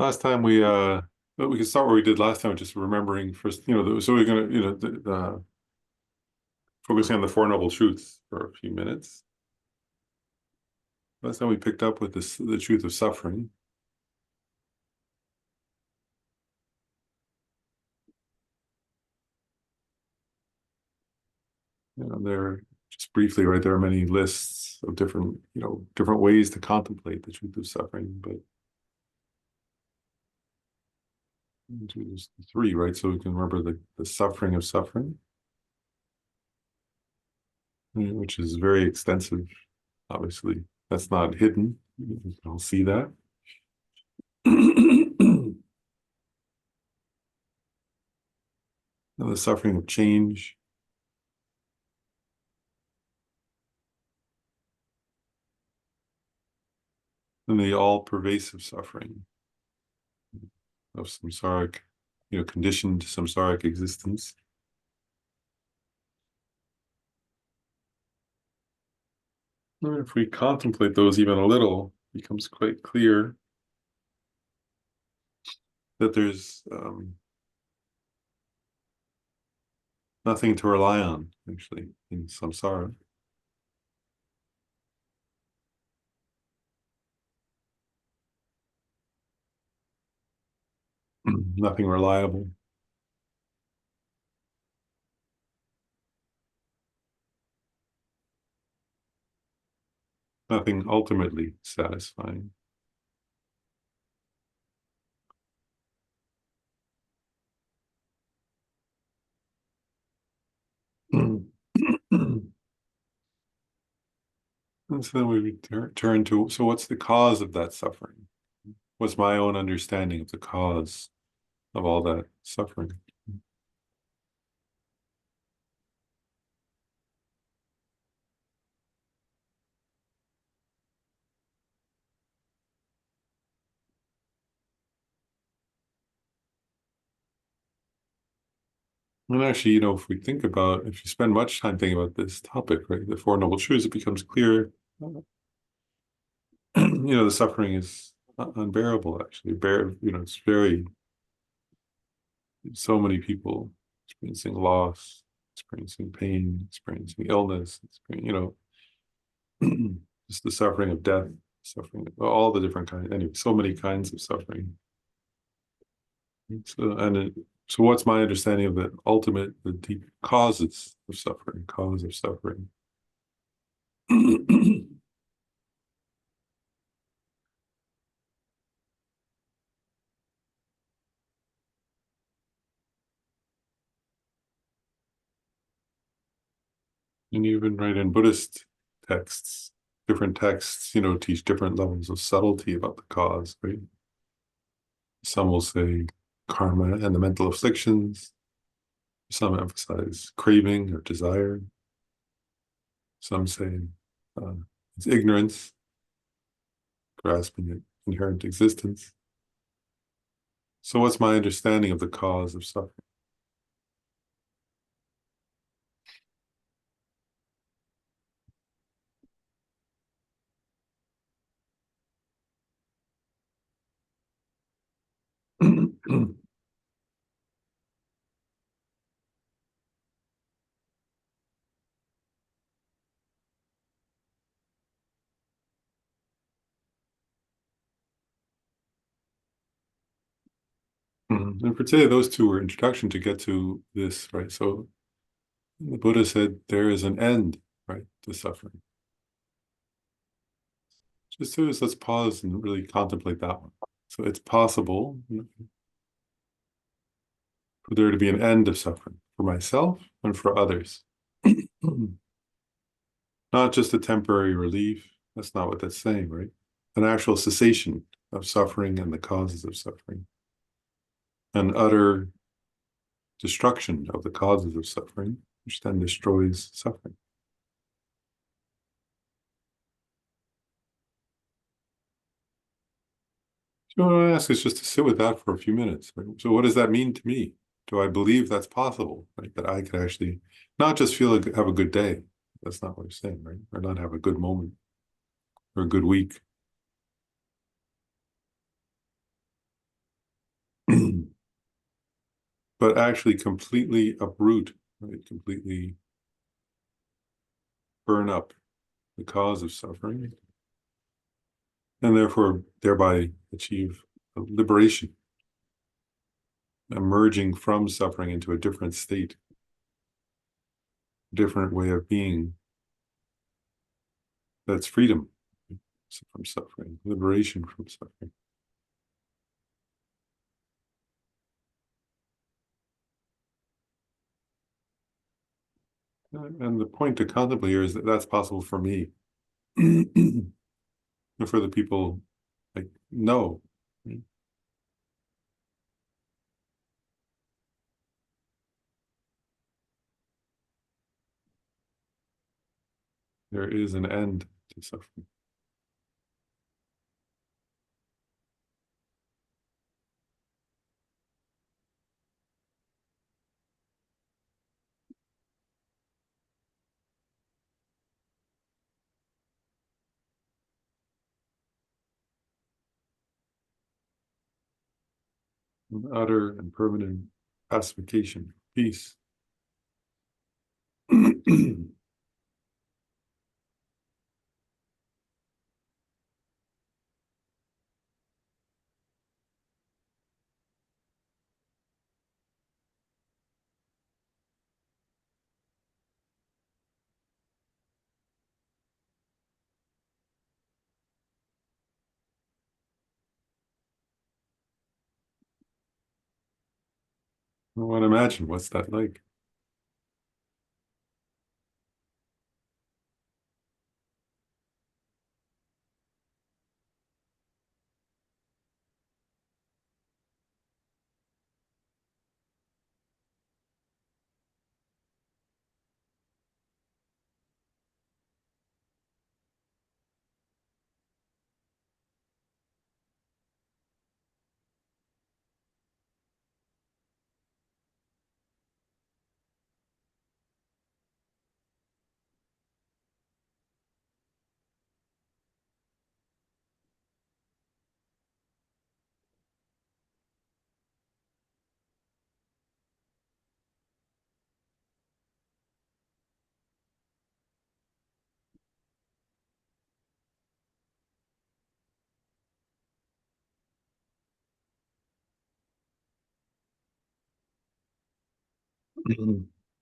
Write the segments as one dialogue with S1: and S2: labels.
S1: Last time well, we can start where we did last time, just remembering first, so we're gonna, focusing on the Four Noble Truths for a few minutes. Last time we picked up with the truth of suffering. There, just briefly, right, there are many lists of different ways to contemplate the truth of suffering, but there's three, right? So we can remember the suffering of suffering, which is very extensive, obviously. That's not hidden. You can all see that. The suffering of change, and the all-pervasive suffering of samsaric, conditioned samsaric existence. And if we contemplate those even a little, it becomes quite clear that there's nothing to rely on, actually, in samsara. Nothing reliable, nothing ultimately satisfying. And so then we turn to, so what's the cause of that suffering? What's my own understanding of the cause of all that suffering? And actually, if you spend much time thinking about this topic, right, the Four Noble Truths, it becomes clear, the suffering is unbearable, actually. It's so many people experiencing loss, experiencing pain, experiencing illness, just the suffering of death, suffering, all the different kinds, anyway, so many kinds of suffering. So what's my understanding of the deep causes of suffering, cause of suffering? And even right in Buddhist texts, different texts, teach different levels of subtlety about the cause, right? Some will say karma and the mental afflictions. Some emphasize craving or desire. Some say uh, it's ignorance, grasping at inherent existence. So what's my understanding of the cause of suffering? And for today, those two were introduction to get to this, right? So the Buddha said there is an end, right, to suffering. Just do this, let's pause and really contemplate that one. So it's possible for there to be an end of suffering for myself and for others. Not just a temporary relief. That's not what that's saying, right? An actual cessation of suffering and the causes of suffering. An utter destruction of the causes of suffering, which then destroys suffering. So what I want to ask is just to sit with that for a few minutes. Right? So what does that mean to me? Do I believe that's possible? Right? That I could actually not just have a good day. That's not what you're saying, right? Or not have a good moment or a good week. but actually completely uproot, right? Completely burn up the cause of suffering, and therefore thereby achieve liberation, emerging from suffering into a different state, different way of being. That's freedom from suffering, liberation from suffering. And the point to contemplate here is that that's possible for me. And for the people, like, no. There is an end to suffering. An utter and permanent pacification, peace. I want to imagine what's that like.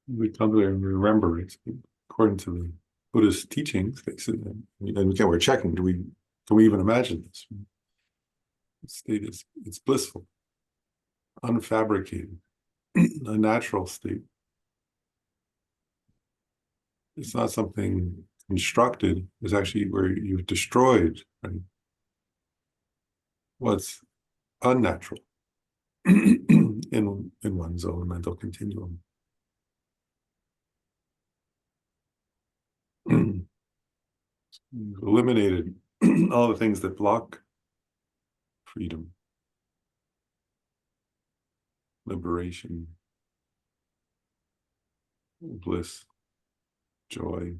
S1: We come to remember it according to the Buddhist teachings. They said, and again, we're checking. Can we even imagine this? The state is it's blissful, unfabricated, a natural state. It's not something constructed. It's actually where you've destroyed, right, what's unnatural in one's own mental continuum. Eliminated all the things that block freedom, liberation, bliss, joy.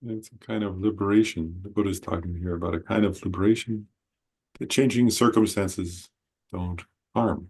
S1: It's a kind of liberation. The Buddha is talking here about a kind of liberation that changing circumstances don't harm.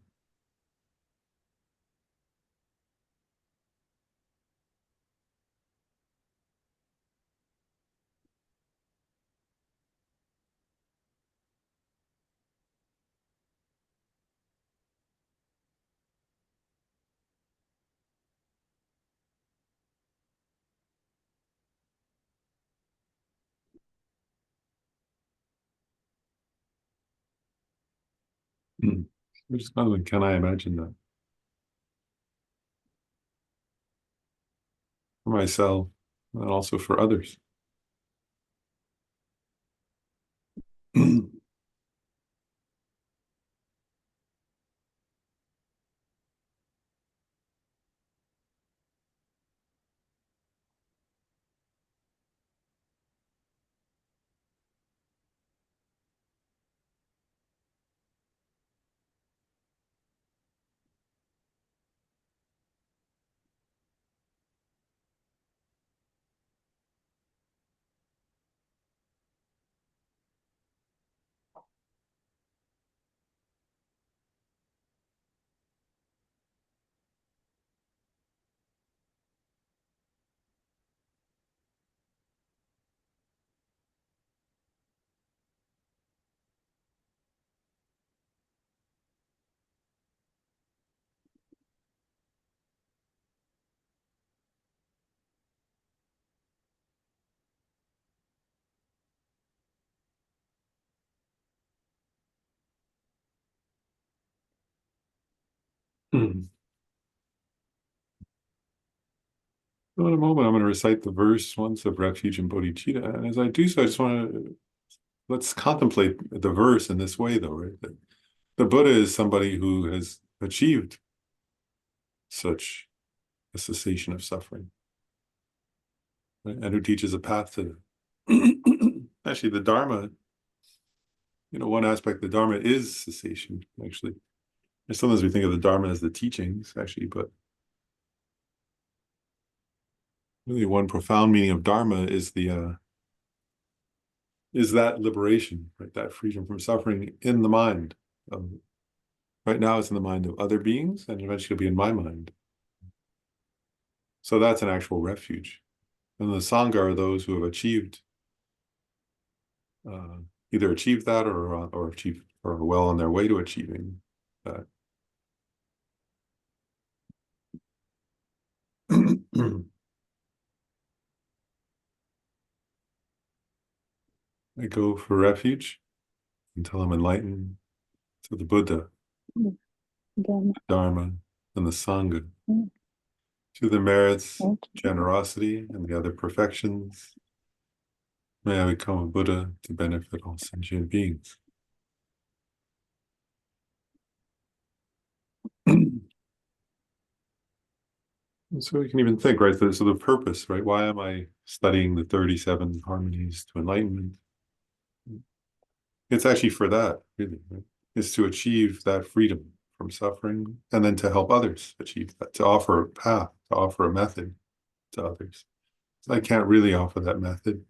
S1: Mm. Just kind of like, can I imagine that for myself? and also for others. So in a moment, I'm going to recite the verse once of refuge and bodhicitta. And as I do so, I just want to let's contemplate the verse in this way, though, right? That the Buddha is somebody who has achieved such a cessation of suffering, right? And who teaches a path to actually the Dharma. One aspect of the Dharma is cessation, actually. And sometimes we think of the Dharma as the teachings, actually, but really one profound meaning of Dharma is the is that liberation, right? That freedom from suffering in the mind. Right now it's in the mind of other beings, and eventually it'll be in my mind. So that's an actual refuge. And the Sangha are those who have achieved, uh, either achieved that or achieved or are well on their way to achieving that. I go for refuge until I'm enlightened to the Buddha, Dharma, and the Sangha, to the merits, generosity, and the other perfections. May I become a Buddha to benefit all sentient beings. So we can even think, right? So the purpose, right? Why am I studying the 37 harmonies to enlightenment? It's actually for that, really, right? Is to achieve that freedom from suffering and then to help others achieve that, to offer a path, to offer a method to others. So I can't really offer that method,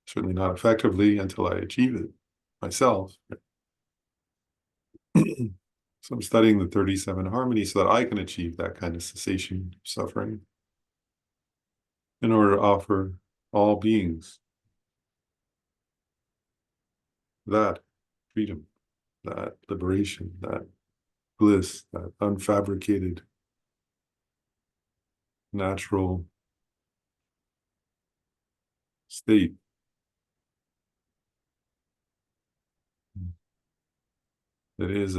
S1: certainly not effectively until I achieve it myself. So I'm studying the 37 harmonies so that I can achieve that kind of cessation of suffering in order to offer all beings that freedom, that liberation, that bliss, that unfabricated, natural state that is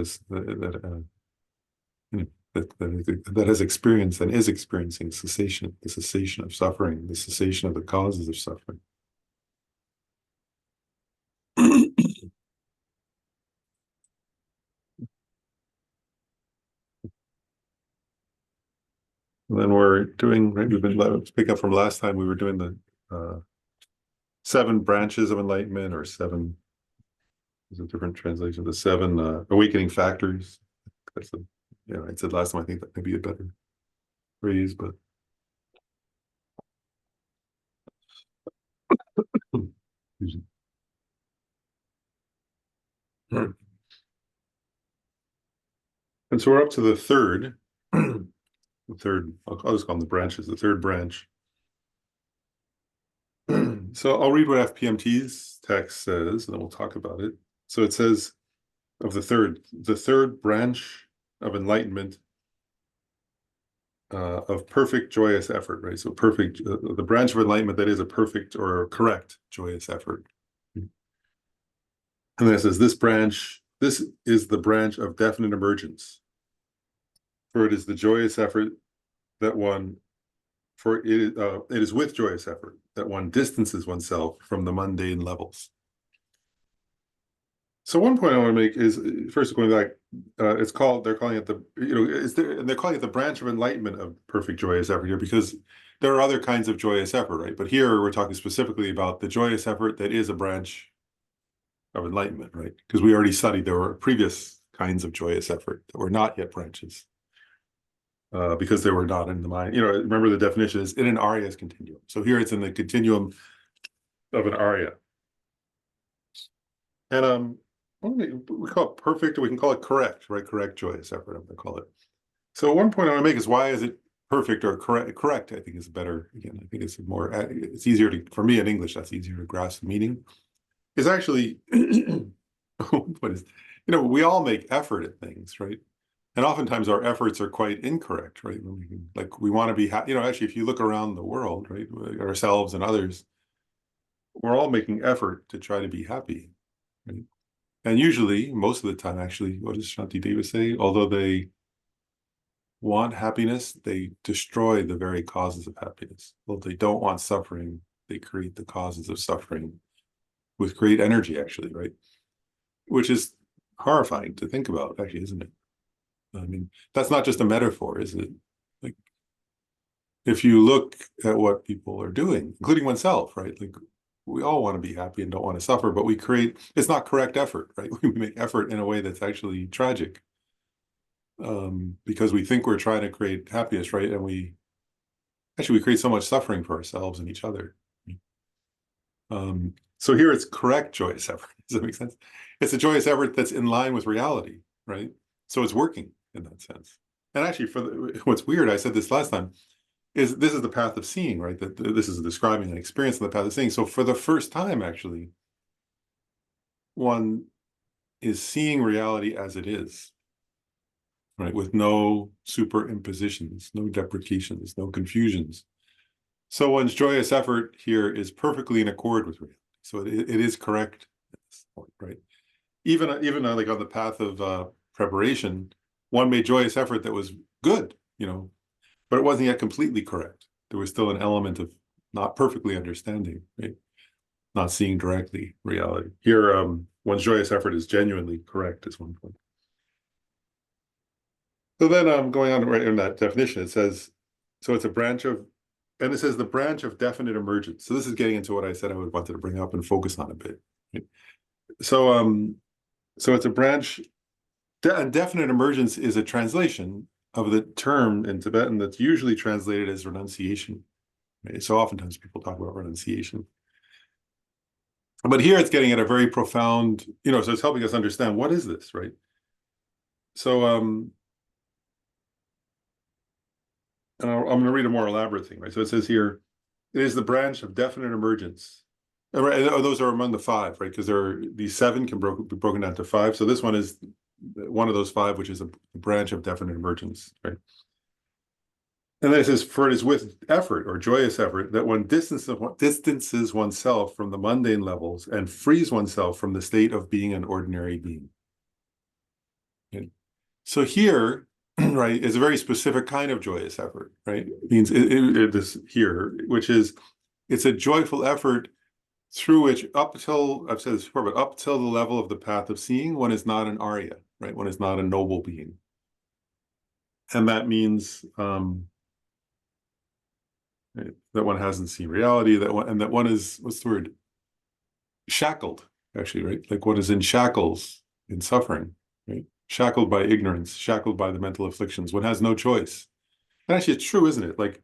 S1: that has experienced and is experiencing cessation, the cessation of suffering, the cessation of the causes of suffering. And then we're doing, right, we've been, let's pick up from last time, we were doing the seven branches of enlightenment, or seven, there's a different translation, the seven awakening factors. That's the, I said last time, I think that may be a better phrase, but and so we're up to the third, I'll just call them the branches, the third branch. So I'll read what FPMT's text says, and then we'll talk about it. So it says of the third branch of enlightenment, of perfect joyous effort, right? So perfect, the branch of enlightenment that is a perfect or correct joyous effort. And then it says this is the branch of definite emergence, for it is the joyous effort that one For it is with joyous effort that one distances oneself from the mundane levels. So one point I want to make is first going back, they're calling it they're calling it the branch of enlightenment of perfect joyous effort here because there are other kinds of joyous effort, right? But here we're talking specifically about the joyous effort that is a branch of enlightenment, right? Because we already studied there were previous kinds of joyous effort that were not yet branches, because they were not in the mind. Remember the definition is in an aria's continuum. So here it's in the continuum of an aria. And we call it perfect, or we can call it correct, right? Correct joyous effort, I'm going to call it. So one point I want to make is why is it perfect or correct? Correct, I think is better. Again, I think it's easier for me in English, that's easier to grasp the meaning. Is actually, what is, we all make effort at things, right? And oftentimes our efforts are quite incorrect, right? We want to be happy. Actually, if you look around the world, right, ourselves and others, we're all making effort to try to be happy, right? And usually, most of the time, actually, what does Shanti Deva say? Although they want happiness, they destroy the very causes of happiness. Well, if they don't want suffering, they create the causes of suffering with great energy, actually, right? Which is horrifying to think about, actually, isn't it? I mean, that's not just a metaphor, is it? Like, if you look at what people are doing, including oneself, right? Like, we all want to be happy and don't want to suffer, but it's not correct effort, right? We make effort in a way that's actually tragic, because we think we're trying to create happiness, right? And we create so much suffering for ourselves and each other. So here it's correct joyous effort. Does that make sense? It's a joyous effort that's in line with reality, right? So it's working in that sense. And actually, what's weird, I said this last time, is this is the path of seeing, right? That this is describing an experience in the path of seeing. So for the first time, actually, one is seeing reality as it is, right? With no superimpositions, no deprecations, no confusions. So one's joyous effort here is perfectly in accord with reality. So it is correct at this point, right? Even like on the path of preparation, one made joyous effort that was good, but it wasn't yet completely correct. There was still an element of not perfectly understanding, right? Not seeing directly reality. Here, one's joyous effort is genuinely correct is one point. So then going on right in that definition, it says, so it's a branch of, and it says the branch of definite emergence. So this is getting into what I said I would wanted to bring up and focus on a bit. Right? So it's a branch, and definite emergence is a translation of the term in Tibetan that's usually translated as renunciation. Right? So oftentimes people talk about renunciation. But here it's getting at a very profound, so it's helping us understand what is this, right? So and I'm going to read a more elaborate thing, right? So it says here, it is the branch of definite emergence. Those are among the five, right? Because these seven can be broken down to five. So this one is one of those five, which is a branch of definite emergence, right? And then it says, for it is with effort or joyous effort that one distances oneself from the mundane levels and frees oneself from the state of being an ordinary being. Okay. So here, right, is a very specific kind of joyous effort, right? It means this here, which is, it's a joyful effort through which up till, I've said this before, but up till the level of the path of seeing, one is not an Arya, right? One is not a noble being. And that means that one hasn't seen reality, that one is, what's the word? Shackled, actually, right? Like one is in shackles, in suffering, right? Shackled by ignorance, shackled by the mental afflictions. One has no choice. And actually, it's true, isn't it? Like,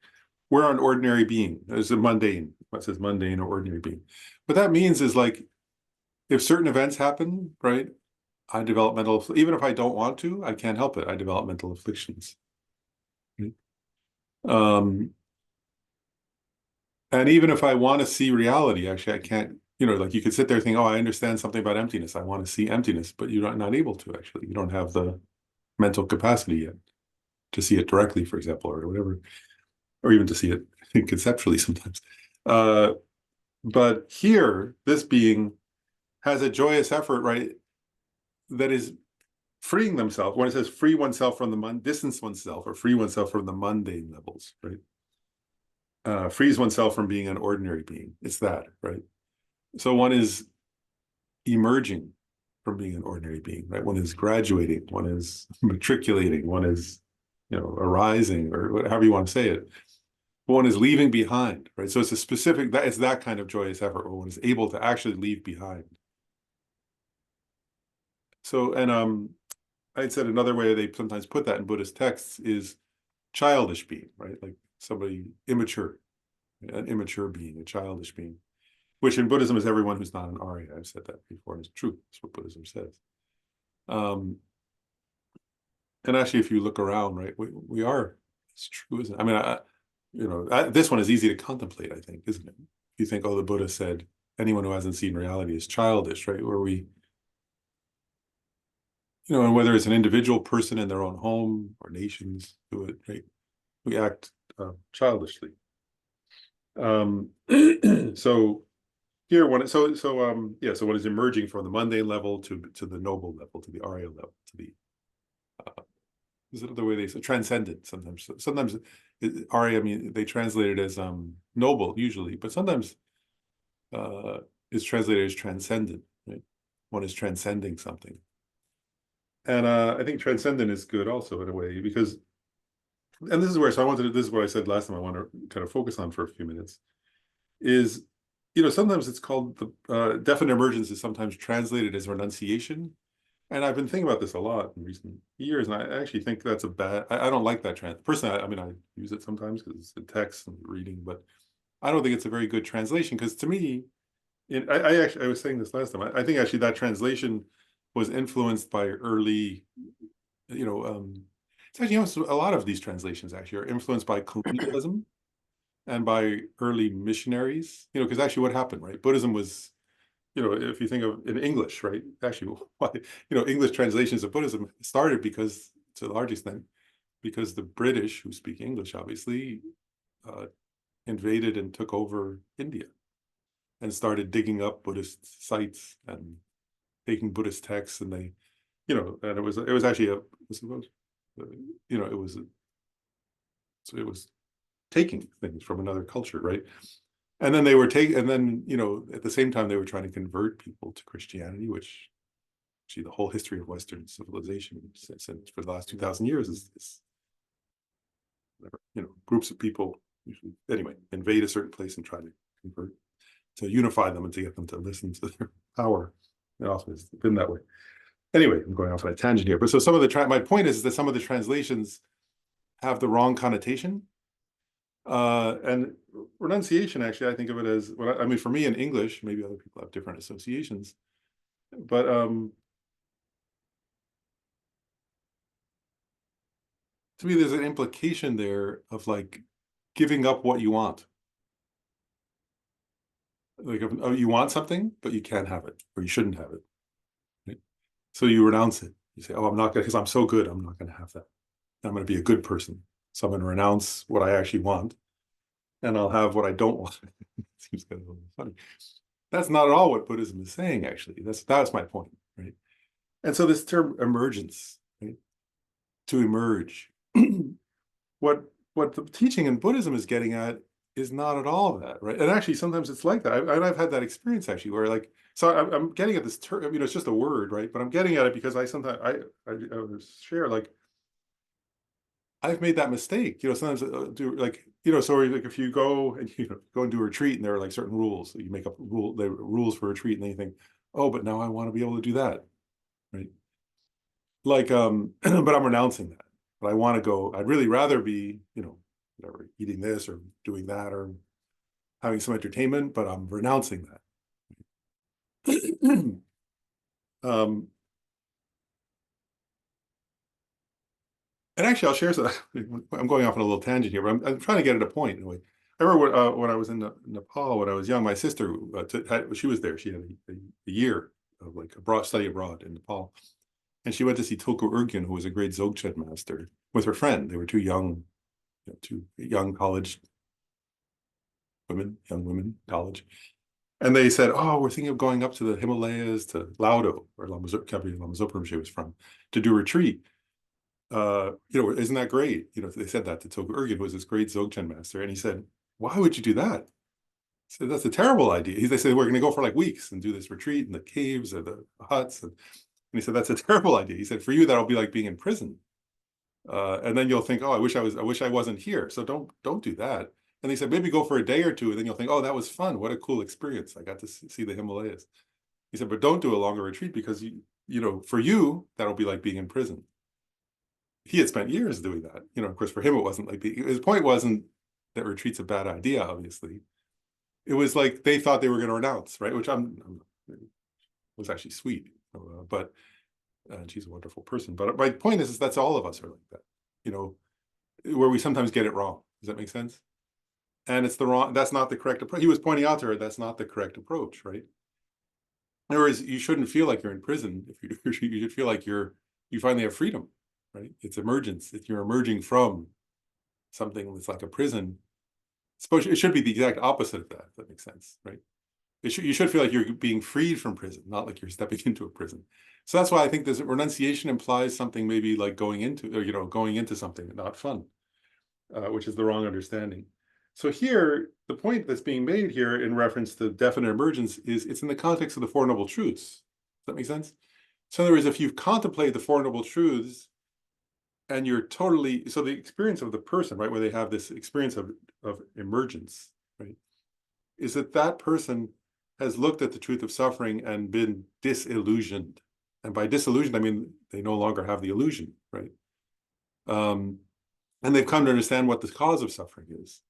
S1: we're an ordinary being. There's a mundane, what says mundane or ordinary being. What that means is, like, if certain events happen, right, I develop even if I don't want to, I can't help it. I develop mental afflictions. Right? And even if I want to see reality, actually, I can't, like you could sit there thinking, oh, I understand something about emptiness. I want to see emptiness, but you're not able to, actually. You don't have the mental capacity yet to see it directly, for example, or whatever, or even to see it conceptually sometimes. But here, this being has a joyous effort, right, that is freeing themselves. When it says free oneself from distance oneself or free oneself from the mundane levels, right? frees oneself from being an ordinary being. It's that, right? So one is emerging from being an ordinary being, right? One is graduating, one is matriculating, one is, arising, or however you want to say it. One is leaving behind, right? So it's a specific, it's that kind of joyous effort where one is able to actually leave behind. So, and I'd said another way they sometimes put that in Buddhist texts is childish being, right? Like somebody immature, an immature being, a childish being, which in Buddhism is everyone who's not an Arya. I've said that before, and it's true. That's what Buddhism says. And actually, if you look around, right, we are, it's true, isn't it? I mean, this one is easy to contemplate, I think, isn't it? You think, oh, the Buddha said anyone who hasn't seen reality is childish, right? Where we, and whether it's an individual person in their own home or nations do it, right? We act childishly. So here, so one is emerging from the mundane level to the noble level, to the Arya level, to the is it the way they say transcendent sometimes? Sometimes Arya, I mean, they translate it as noble usually, but sometimes it's translated as transcendent, right? One is transcending something. And I think transcendent is good also in a way because, and this is where, so this is what I said last time I want to kind of focus on for a few minutes, is, sometimes it's called the definite emergence is sometimes translated as renunciation. And I've been thinking about this a lot in recent years, and I actually think that's I don't like that personally. I mean, I use it sometimes because it's a text and reading, but I don't think it's a very good translation because to me, I was saying this last time. I think actually that translation was influenced by early, it's actually a lot of these translations actually are influenced by colonialism and by early missionaries. Because actually what happened, right? Buddhism was, if you think of in English, right? Actually, why, English translations of Buddhism started because, to a large extent, because the British, who speak English, obviously, invaded and took over India and started digging up Buddhist sites and taking Buddhist texts, and they, and it was actually it was taking things from another culture, right? And then they were and then, at the same time, they were trying to convert people to Christianity, which actually the whole history of Western civilization since for the last 2,000 years is groups of people usually, anyway, invade a certain place and try to convert, to unify them and to get them to listen to their power. It often has been that way. Anyway, I'm going off on a tangent here. But so some of my point is that some of the translations have the wrong connotation. And renunciation, actually, I think of it as, well, I mean, for me in English, maybe other people have different associations, but to me, there's an implication there of like giving up what you want. Like, you want something, but you can't have it, or you shouldn't have it. Right? So you renounce it. You say, oh, I'm not going to, because I'm so good, I'm not going to have that. I'm going to be a good person. So I'm going to renounce what I actually want, and I'll have what I don't want. It seems kind of funny. That's not at all what Buddhism is saying, actually. That's my point, right? And so this term emergence, right? To emerge. what the teaching in Buddhism is getting at is not at all that, right? And actually, sometimes it's like that. I've had that experience actually, where like, so I'm getting at this term. It's just a word, right? But I'm getting at it because I sometimes I share like I've made that mistake. Sometimes do like so like if you go and go and do a retreat and there are like certain rules, you make up the rules for a retreat, and then you think, oh, but now I want to be able to do that, right? Like but I'm renouncing that. But I want to go. I'd really rather be whatever, eating this or doing that or having some entertainment, but I'm renouncing that. um, and actually, I'll share some. I'm going off on a little tangent here, but I'm trying to get at a point. Anyway, I remember when I was in Nepal when I was young. My sister, she was there. She had a year of like study abroad in Nepal, and she went to see Tulku Urgyen, who was a great Dzogchen master, with her friend. They were two young college women, young women, college. And they said, oh, we're thinking of going up to the Himalayas, to Laudo, where Lama Zopa Rinpoche was from, to do a retreat. Isn't that great? They said that to Tulku Urgyen, who was this great Dzogchen master. And he said, why would you do that? So that's a terrible idea. They said, we're going to go for like weeks and do this retreat in the caves or the huts. And he said, that's a terrible idea. He said, for you, that'll be like being in prison. And then you'll think, oh, I wish I wasn't here. So don't do that. And he said, maybe go for a day or two, and then you'll think, oh, that was fun. What a cool experience. I got to see the Himalayas. He said, but don't do a longer retreat because for you, that'll be like being in prison. He had spent years doing that. Of course, for him, it wasn't like his point wasn't that retreat's a bad idea, obviously. It was like they thought they were going to renounce, right? Which was actually sweet, but and she's a wonderful person. But my point is that's all of us are like that, where we sometimes get it wrong. Does that make sense? And that's not the correct approach. He was pointing out to her that's not the correct approach, right? In other words, you shouldn't feel like you're in prison. If you should feel like you finally have freedom, right? It's emergence. If you're emerging from something that's like a prison, it should be the exact opposite of that. If that makes sense, right? You should feel like you're being freed from prison, not like you're stepping into a prison. So that's why I think this renunciation implies something maybe like going into something not fun, which is the wrong understanding. So here, the point that's being made here in reference to definite emergence is it's in the context of the Four Noble Truths. Does that make sense? So in other words, if you've contemplated the Four Noble Truths and you're totally, so the experience of the person, right, where they have this experience of emergence, right, is that person has looked at the truth of suffering and been disillusioned. And by disillusioned, I mean, they no longer have the illusion, right? And they've come to understand what the cause of suffering is,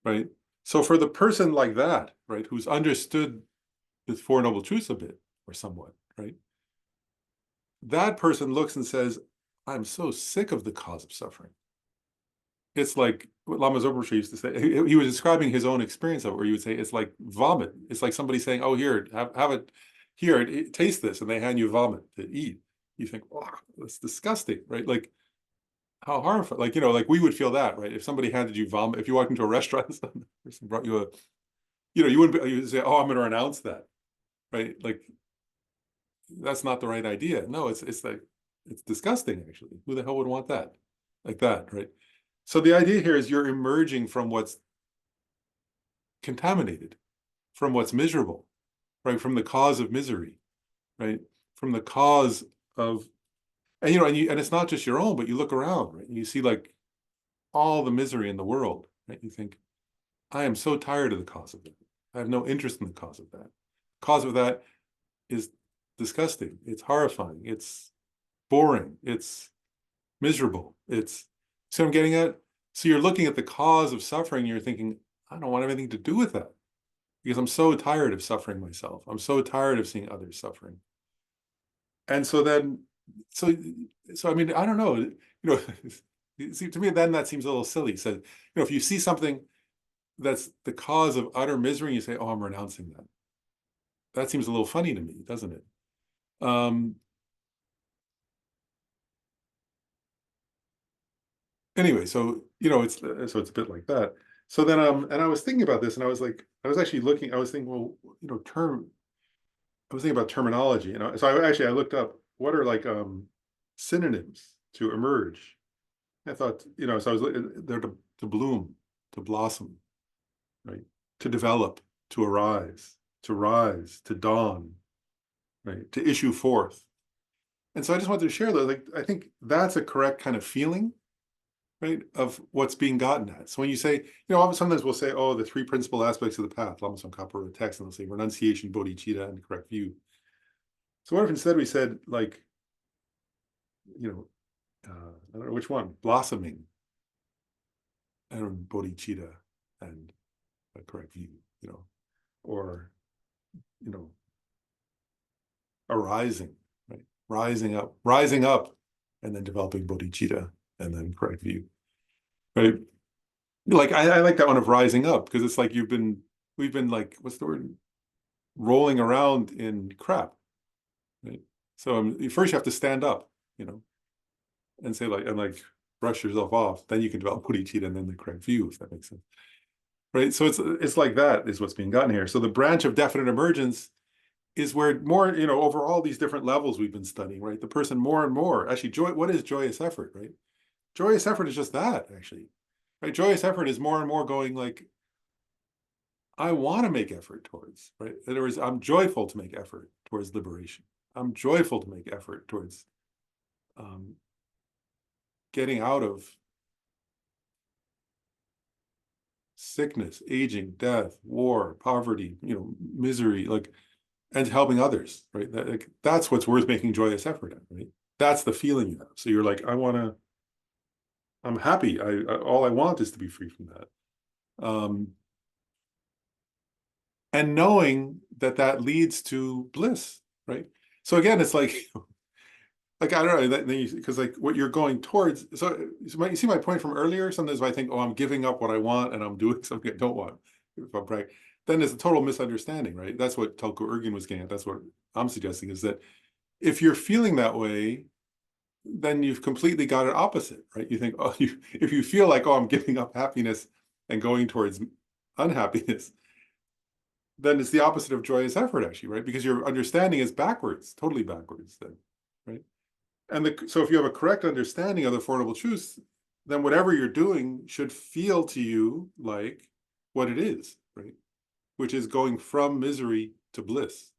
S1: right? So for the person like that, right, who's understood the Four Noble Truths a bit or somewhat, right? That person looks and says, I'm so sick of the cause of suffering. It's like what Lama Zopa used to say. He was describing his own experience of it, where he would say, it's like vomit. It's like somebody saying, oh, here, have it, here, taste this, and they hand you vomit to eat. You think, oh, that's disgusting, right? Like, how harmful, like we would feel that, right? If somebody handed you vomit, if you walked into a restaurant and some person brought you you wouldn't you would say, oh, I'm going to renounce that, right? Like, that's not the right idea. No, it's like, it's disgusting, actually. Who the hell would want that? Like that, right? So the idea here is you're emerging from what's contaminated, from what's miserable, right? From the cause of misery, right? From the cause of, and and it's not just your own, but you look around, right? And you see like all the misery in the world, right? You think, I am so tired of the cause of it. I have no interest in the cause of that. The cause of that is disgusting. It's horrifying. It's boring. It's miserable. See what I'm getting at? So you're looking at the cause of suffering, and you're thinking, I don't want anything to do with that because I'm so tired of suffering myself. I'm so tired of seeing others suffering. And so I mean, I don't know, see, to me, then that seems a little silly. So, if you see something that's the cause of utter misery, and you say, oh, I'm renouncing that. That seems a little funny to me, doesn't it? Anyway, so it's a bit like that. So then and I was thinking about this, and I was actually looking, I was thinking, well, I was thinking about terminology, so I looked up what are like synonyms to emerge. I thought, so I was they're to bloom, to blossom, right? To develop, to arise, to rise, to dawn, right? To issue forth. And so I just wanted to share those. Like, I think that's a correct kind of feeling, right, of what's being gotten at. So when you say, sometimes we'll say, oh, the three principal aspects of the path, Lama Tsongkhapa wrote a text, and they'll say renunciation, bodhicitta, and correct view. So what if instead we said, like, I don't know which one, blossoming, and bodhicitta, and a correct view, or, arising, right? Rising up, and then developing bodhicitta, and then correct view, right? Like, I like that one of rising up, because it's like we've been like, what's the word? Rolling around in crap, right? So first you have to stand up, and say and brush yourself off. Then you can develop bodhicitta and then the correct view, if that makes sense, right? So it's like that is what's being gotten here. So the branch of definite emergence is where more, over all these different levels we've been studying, right? The person more and more, actually, what is joyous effort, right? Joyous effort is just that, actually. right? Joyous effort is more and more going like, I want to make effort towards, right? In other words, I'm joyful to make effort towards liberation. I'm joyful to make effort towards um, getting out of sickness, aging, death, war, poverty, misery, like, and helping others, right? That's what's worth making joyous effort at, right? That's the feeling you have. So you're like, I'm happy. All I want is to be free from that. And knowing that that leads to bliss, right? So again, it's like I don't know that because like what you're going towards. So you see my point from earlier. Sometimes I think, oh, I'm giving up what I want and I'm doing something I don't want. If I'm right, then there's a total misunderstanding, right? That's what Tulku Urgyen was getting at. That's what I'm suggesting is that if you're feeling that way, then you've completely got it opposite, right? You think, oh, if you feel like, oh, I'm giving up happiness and going towards unhappiness, then it's the opposite of joyous effort, actually, right? Because your understanding is backwards, totally backwards, then, right? And so if you have a correct understanding of the Four Noble Truths, then whatever you're doing should feel to you like what it is, right? Which is going from misery to bliss.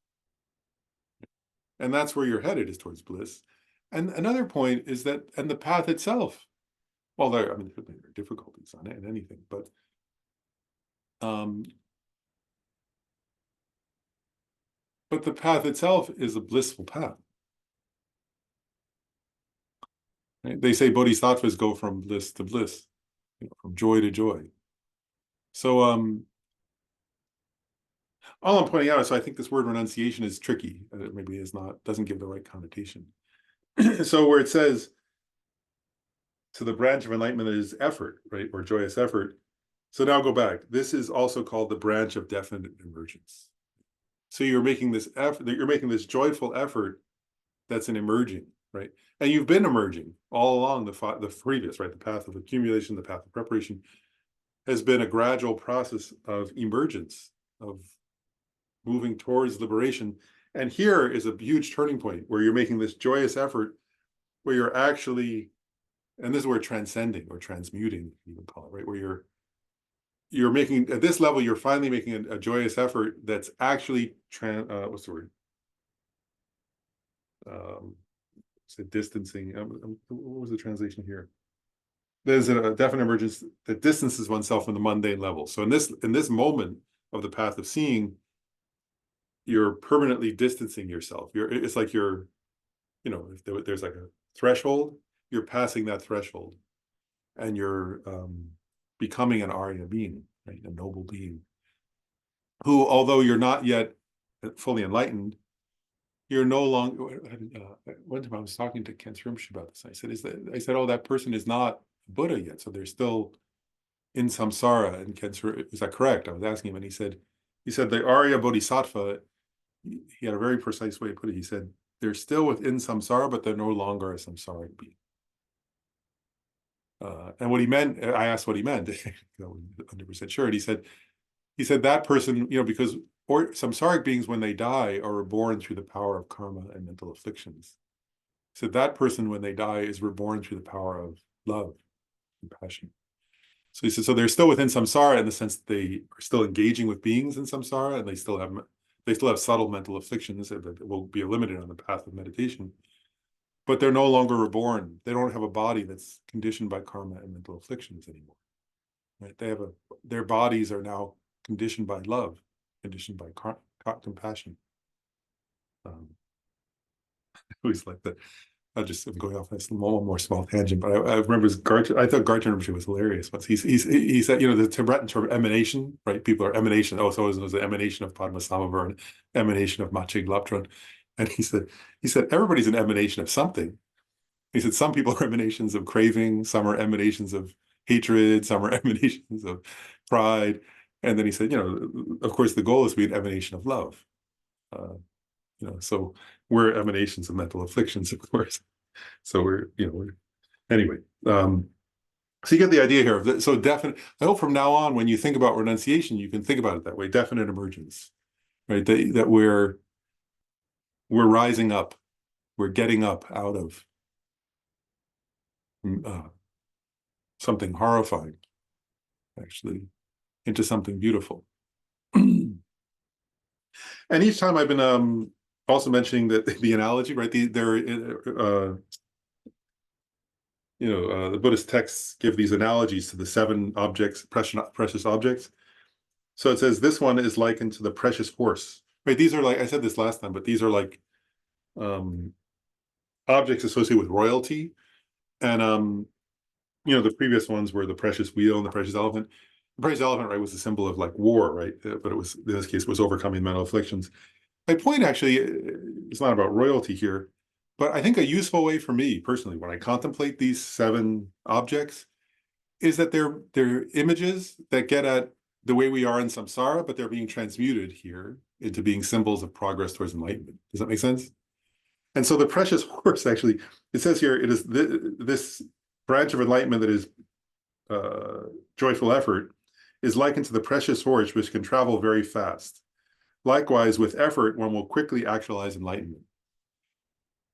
S1: And that's where you're headed, is towards bliss. And another point is that, and the path itself, well, there are difficulties on it and anything, um, but the path itself is a blissful path. Right? They say bodhisattvas go from bliss to bliss, from joy to joy. So all I'm pointing out is, so I think this word renunciation is tricky. Maybe doesn't give the right connotation. So where it says, to the branch of enlightenment that is effort, right, or joyous effort. So now go back. This is also called the branch of definite emergence. So you're making this effort, you're making this joyful effort that's an emerging, right? And you've been emerging all along the previous, right? The path of accumulation, the path of preparation has been a gradual process of emergence, of moving towards liberation. And here is a huge turning point where you're making this joyous effort where you're actually, and this is where transcending or transmuting, you would call it, right? Where you're making, at this level, you're finally making a joyous effort that's actually, what's the word? Distancing. What was the translation here? There's a definite emergence that distances oneself from the mundane level. So in this moment of the path of seeing, you're permanently distancing yourself. It's like if there's like a threshold, you're passing that threshold, and you're becoming an Arya being, right? A noble being, who, although you're not yet fully enlightened, you're no longer. One time I was talking to Kent Rimsh about this. I said, oh, that person is not Buddha yet, so they're still in samsara. And Kent, is that correct? I was asking him, and he said the Arya Bodhisattva. He had a very precise way to put it. He said they're still within samsara, but they're no longer a samsaric being. And what he meant, I asked what he meant. 100% sure. And he said that person, because samsaric beings, when they die, are reborn through the power of karma and mental afflictions. So that person, when they die, is reborn through the power of love and passion. So he said, so they're still within samsara in the sense that they are still engaging with beings in samsara, and they still have subtle mental afflictions that will be eliminated on the path of meditation. But they're no longer reborn. They don't have a body that's conditioned by karma and mental afflictions anymore. Right? Their bodies are now conditioned by love, conditioned by compassion. It was like that. I'm going off this one more small tangent, but I remember I thought Gartner was hilarious once. He said, the Tibetan term emanation, right? People are emanation. Oh, so it was an emanation of Padmasambhava, an emanation of Machi Glaptron. And he said everybody's an emanation of something. He said some people are emanations of craving, some are emanations of hatred, some are emanations of pride. And then he said, of course, the goal is to be an emanation of love. So we're emanations of mental afflictions, of course. So we're anyway. So you get the idea here. So definite. I hope from now on, when you think about renunciation, you can think about it that way. Definite emergence, right? That we're rising up, we're getting up out of something horrifying, actually, into something beautiful. And each time I've been also mentioning that the analogy, right? The Buddhist texts give these analogies to the 7 objects, precious objects. So it says this one is likened to the precious horse, right? These are like, I said this last time, but these are like objects associated with royalty. And the previous ones were the precious wheel and the precious elephant. The precious elephant, right, was a symbol of like war, right? But it was, in this case, was overcoming mental afflictions. My point actually is not about royalty here, but I think a useful way for me personally, when I contemplate these 7 objects, is that they're images that get at the way we are in samsara, but they're being transmuted here into being symbols of progress towards enlightenment. Does that make sense? And so the precious horse, actually, it says here, it is this branch of enlightenment that is joyful effort is likened to the precious horse, which can travel very fast. Likewise, with effort, one will quickly actualize enlightenment.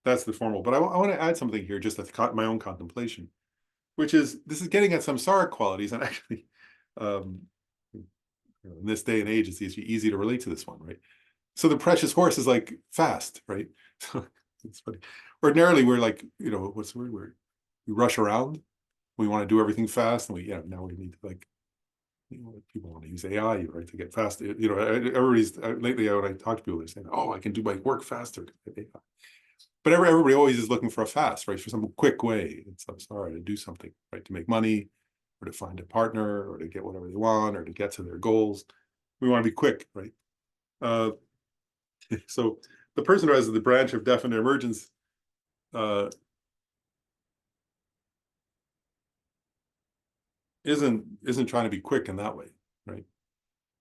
S1: That's the formal. But I want to add something here, just as my own contemplation, which is this is getting at samsaric qualities. And actually, in this day and age, it's easy to relate to this one, right? So the precious horse is like fast, right? So it's funny. Ordinarily, we're like, what's the word? We rush around. We want to do everything fast, and now we need to like, people want to use AI, right, to get fast. Everybody's lately when I talk to people, they're saying, "Oh, I can do my work faster." But everybody always is looking for a fast, right, for some quick way in samsara to do something, right, to make money, or to find a partner, or to get whatever they want, or to get to their goals. We want to be quick, right? So the person who has the branch of definite emergence isn't trying to be quick in that way, right?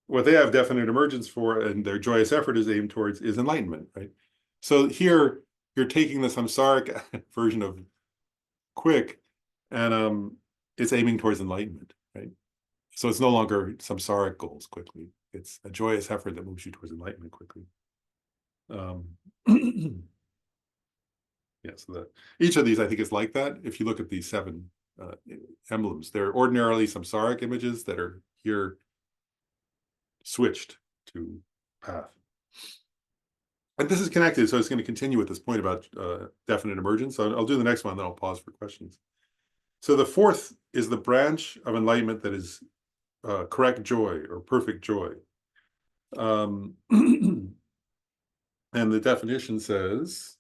S1: What they have definite emergence for, and their joyous effort is aimed towards, is enlightenment, right? So here you're taking the samsaric version of quick, and it's aiming towards enlightenment, right? So it's no longer samsaric goals quickly. It's a joyous effort that moves you towards enlightenment quickly. Yeah, so each of these I think is like that. If you look at these 7 emblems, they're ordinarily samsaric images that are here switched to path. And this is connected, so it's going to continue with this point about definite emergence. So I'll do the next one, then I'll pause for questions. So the 4th is the branch of enlightenment that is correct joy or perfect joy. And the definition says,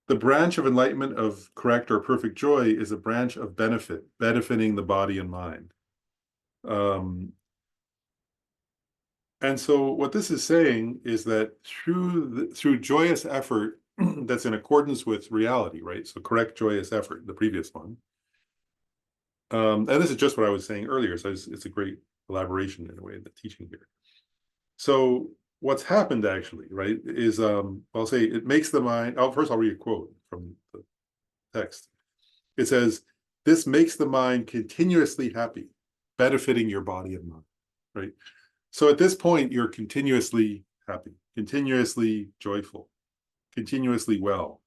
S1: the branch of enlightenment of correct or perfect joy is a branch of benefit, benefiting the body and mind. And so what this is saying is that through joyous effort that's in accordance with reality, right? So correct joyous effort, the previous one. And this is just what I was saying earlier. So it's a great elaboration in a way in the teaching here. So what's happened actually, right, is I'll say it makes the mind. First I'll read a quote from the text. It says, "This makes the mind continuously happy, benefiting your body and mind," right? So at this point, you're continuously happy, continuously joyful, continuously well.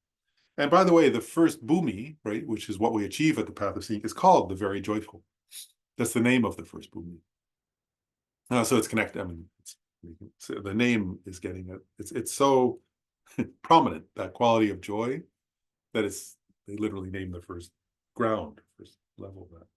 S1: And by the way, the first bhumi, right, which is what we achieve at the path of seeing, is called the very joyful. That's the name of the first bhumi. So it's connected. I mean, so the name is getting it. It's so prominent, that quality of joy, that they literally named the first ground, first level of that.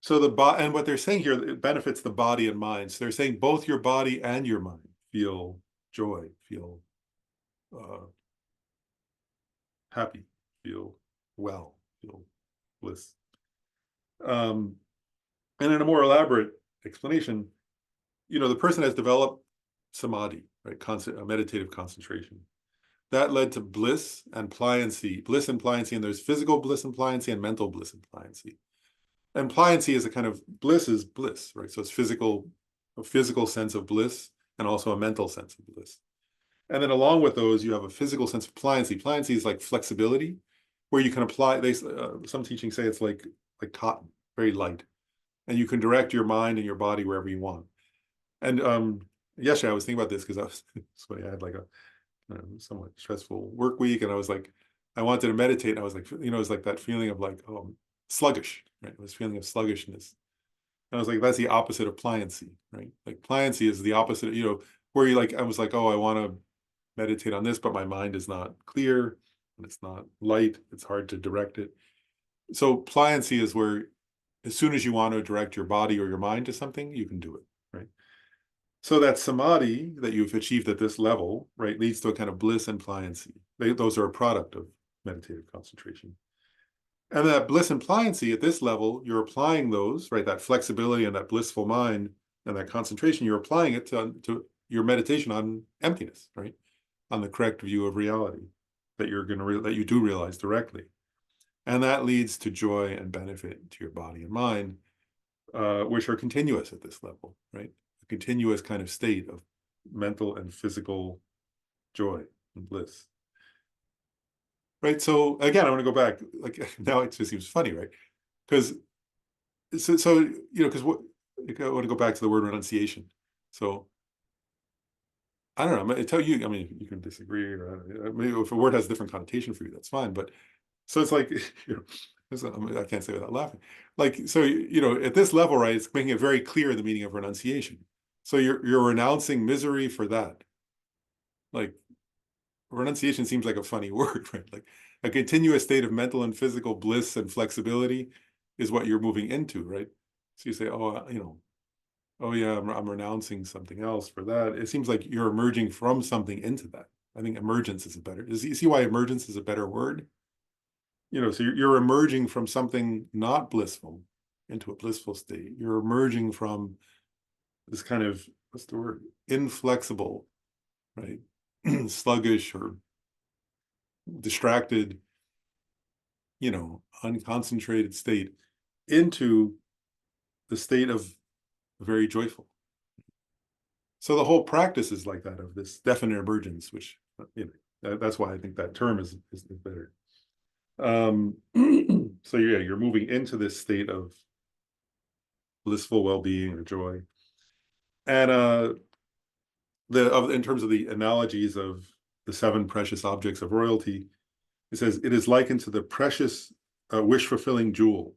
S1: So and what they're saying here, it benefits the body and mind. So they're saying both your body and your mind feel joy, feel happy, feel well, feel bliss. And in a more elaborate explanation, the person has developed samadhi, right? A meditative concentration. That led to bliss and pliancy, and there's physical bliss and pliancy and mental bliss and pliancy. And pliancy is a kind of bliss, right? So it's a physical sense of bliss and also a mental sense of bliss. And then along with those, you have a physical sense of pliancy. Pliancy is like flexibility, where you can apply. Some teachings say it's like cotton, very light, and you can direct your mind and your body wherever you want. And yesterday I was thinking about this because I was funny. I had like a somewhat stressful work week, and I was like I wanted to meditate. And I was like, it was like that feeling of like, sluggish, right? It was feeling of sluggishness. And I was like, that's the opposite of pliancy, right? Like pliancy is the opposite, where you like, I was like, oh, I want to meditate on this, but my mind is not clear and it's not light. It's hard to direct it. So pliancy is where as soon as you want to direct your body or your mind to something, you can do it, right? So that samadhi that you've achieved at this level, right, leads to a kind of bliss and pliancy. Those are a product of meditative concentration. And that bliss and pliancy at this level, you're applying those, right, that flexibility and that blissful mind and that concentration, you're applying it to your meditation on emptiness, right, on the correct view of reality that that you do realize directly. And that leads to joy and benefit to your body and mind, which are continuous at this level, right? A continuous kind of state of mental and physical joy and bliss. Right. So again, I want to go back. Like now it just seems funny, right? Because because what I want to go back to the word renunciation. So I don't know. I tell you, I mean, you can disagree, or maybe if a word has a different connotation for you, that's fine. But so it's like, I can't say without laughing. Like, so, at this level, right, it's making it very clear the meaning of renunciation. So you're renouncing misery for that. Like, renunciation seems like a funny word, right? Like a continuous state of mental and physical bliss and flexibility is what you're moving into, right? So you say, oh, oh yeah, I'm renouncing something else for that. It seems like you're emerging from something into that. I think emergence is a better, you see why emergence is a better word? So you're emerging from something not blissful into a blissful state. You're emerging from this kind of, what's the word? Inflexible, right? Sluggish or distracted, unconcentrated state into the state of very joyful. So the whole practice is like that, of this definite emergence, which, that's why I think that term is better. So yeah, you're moving into this state of blissful well-being or joy. And in terms of the analogies of the 7 precious objects of royalty, it says it is likened to the precious wish-fulfilling jewel,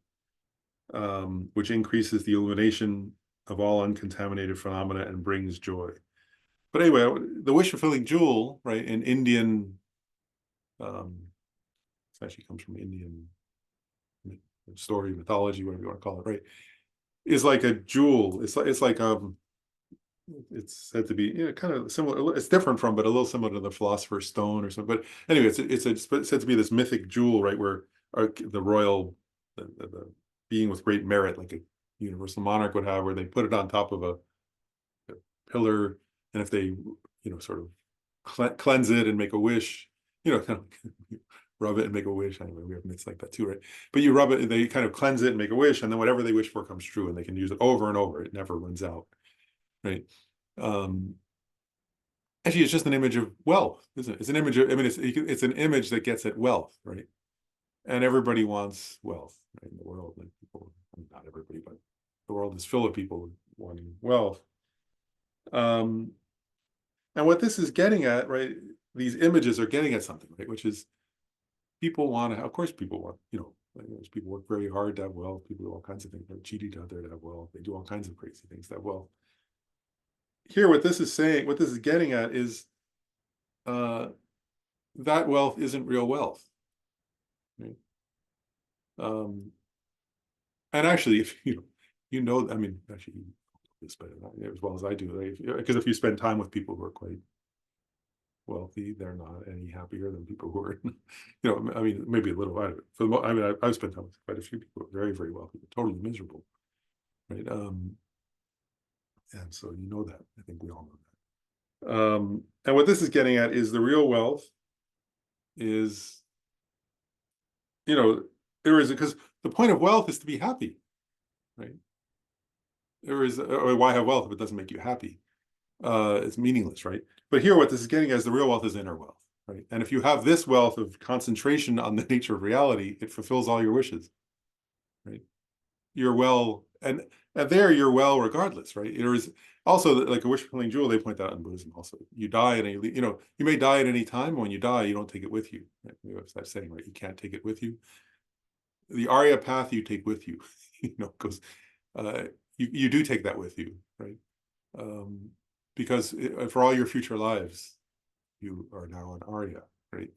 S1: which increases the illumination of all uncontaminated phenomena and brings joy. But anyway, the wish-fulfilling jewel, right, in Indian, it actually comes from Indian story, mythology, whatever you want to call it, right, is like a jewel. It's like it's said to be kind of similar. It's different from, but a little similar to the Philosopher's Stone or something. But anyway, it's said to be this mythic jewel, right, where the royal, the being with great merit, like a universal monarch would have, where they put it on top of a pillar, and if they sort of cleanse it and make a wish, kind of rub it and make a wish. Anyway, we have myths like that too, right? But you rub it, they kind of cleanse it and make a wish, and then whatever they wish for comes true, and they can use it over and over. It never runs out, right? Actually, it's just an image of wealth, isn't it? It's an image of, I mean, it's an image that gets at wealth, right? And everybody wants wealth, right, in the world. Like people, not everybody, but the world is full of people wanting wealth. And what this is getting at, right? These images are getting at something, right? Which is people want to, of course, people want, people work very hard to have wealth. People do all kinds of things. They're cheating out there to have wealth. They do all kinds of crazy things to have wealth. Here, what this is saying, what this is getting at is that wealth isn't real wealth. Right? And actually, if I mean, actually, you know this better as well as I do, right? Because if you spend time with people who are quite wealthy, they're not any happier than people who are, I mean, maybe a little out of it. I mean, I've spent time with quite a few people who are very, very wealthy, totally miserable, right? And so that. I think we all know that. And what this is getting at is the real wealth is, there is, because the point of wealth is to be happy, right? Why have wealth if it doesn't make you happy? It's meaningless, right? But here, what this is getting at is the real wealth is inner wealth, right? And if you have this wealth of concentration on the nature of reality, it fulfills all your wishes, right? You're well, and there you're well regardless, right? Also, like a wish-fulfilling jewel, they point that out in Buddhism also. You die and you may die at any time. When you die, you don't take it with you. Right? What's that saying, right? You can't take it with you. The Arya path you take with you, because you do take that with you, right? Because for all your future lives, you are now an Arya, right?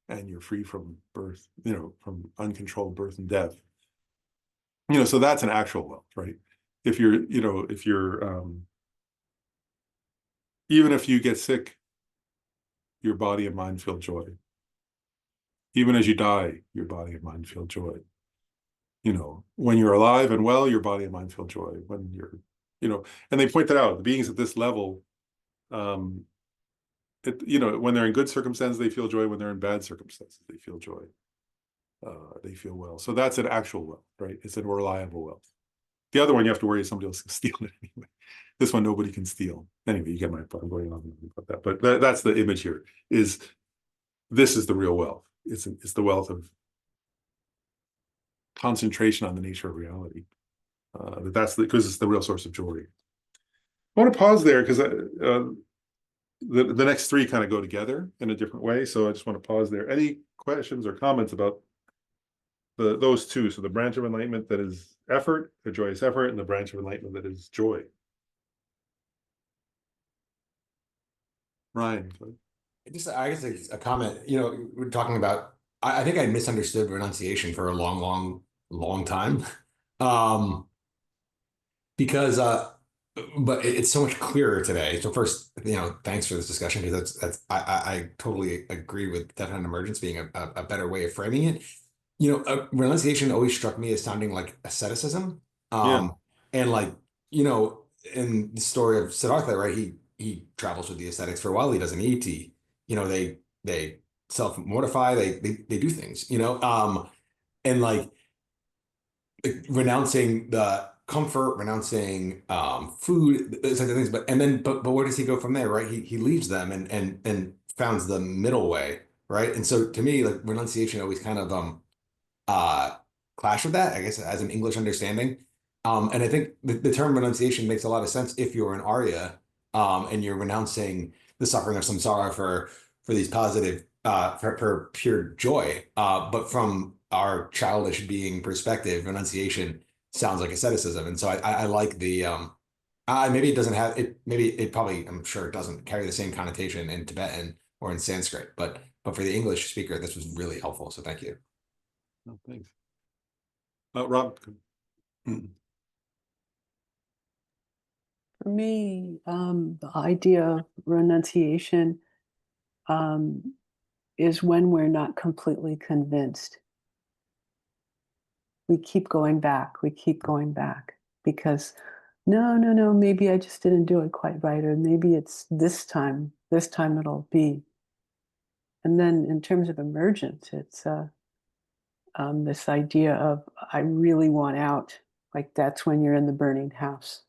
S1: And you're free from birth, from uncontrolled birth and death. So that's an actual wealth, right? If you're, even if you get sick, your body and mind feel joy. Even as you die, your body and mind feel joy. When you're alive and well, your body and mind feel joy. When you're, and they point that out, the beings at this level, when they're in good circumstances, they feel joy. When they're in bad circumstances, they feel joy. They feel well. So that's an actual wealth, right? It's a reliable wealth. The other one, you have to worry if somebody else can steal it anyway. This one, nobody can steal. Anyway, you get my point. I'm going on about that. But that's the image here, this is the real wealth. It's the wealth of concentration on the nature of reality. Because it's the real source of joy. I want to pause there because the next three kind of go together in a different way. So I just want to pause there. Any questions or comments about those two? So the branch of enlightenment that is effort, the joyous effort, and the branch of enlightenment that is joy. Ryan.
S2: I guess it's a comment. We're talking about. I think I misunderstood renunciation for a long, long, long time, because but it's so much clearer today. So first, thanks for this discussion, because I totally agree with definite emergence being a better way of framing it. Renunciation always struck me as sounding like asceticism.
S1: Yeah.
S2: And in the story of Siddhartha, right? He travels with the ascetics for a while. He doesn't eat. They self-mortify. They do things. And renouncing the comfort, renouncing food, those types of things. But where does he go from there, right? He leaves them and founds the middle way, right? And so to me, like renunciation always kind of uh clash with that, I guess, as an English understanding. And I think the term renunciation makes a lot of sense if you're an Arya, and you're renouncing the suffering of samsara for these positive for pure joy. But from our childish being perspective, renunciation sounds like asceticism. And so I like the maybe it doesn't have it, maybe it probably, I'm sure it doesn't carry the same connotation in Tibetan or in Sanskrit, but for the English speaker, this was really helpful. So thank you.
S1: Oh, thanks. Rob.
S3: For me, the idea of renunciation is when we're not completely convinced. We keep going back. We keep going back because no, maybe I just didn't do it quite right, or maybe it's this time it'll be. And then in terms of emergence, it's this idea of I really want out. Like that's when you're in the burning house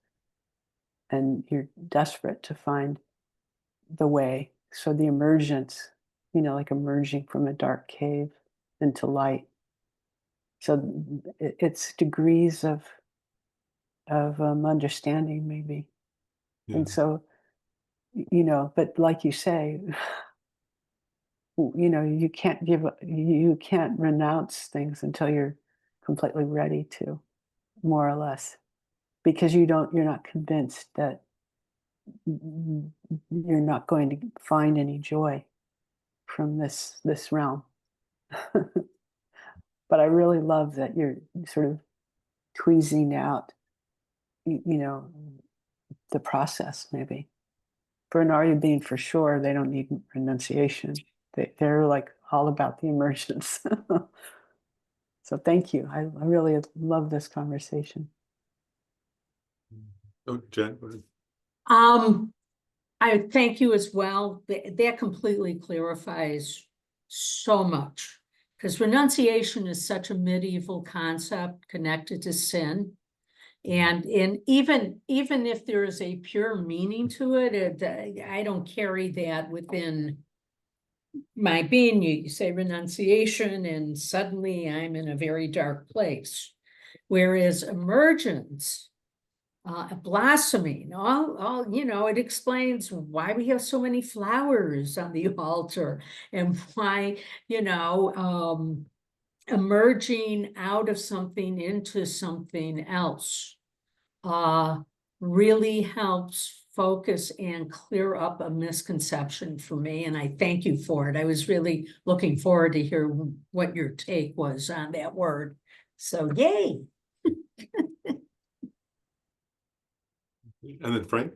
S3: and you're desperate to find the way. So the emergence, like emerging from a dark cave into light. So it's degrees of understanding, maybe.
S1: Yeah.
S3: And so, but like you say, you can't renounce things until you're completely ready to, more or less, because you're not convinced that you're not going to find any joy from this realm. But I really love that you're sort of tweezing out, the process. Maybe for an Arya being, for sure, they don't need renunciation. They're like all about the emergence. So thank you. I really love this conversation.
S1: Oh, Jen, go ahead.
S4: I thank you as well. That completely clarifies so much, because renunciation is such a medieval concept connected to sin. And even if there is a pure meaning to it, I don't carry that within my being. You say renunciation and suddenly I'm in a very dark place. Whereas emergence, blossoming, it explains why we have so many flowers on the altar and why, emerging out of something into something else really helps focus and clear up a misconception for me. And I thank you for it. I was really looking forward to hear what your take was on that word. So yay.
S1: And then Frank.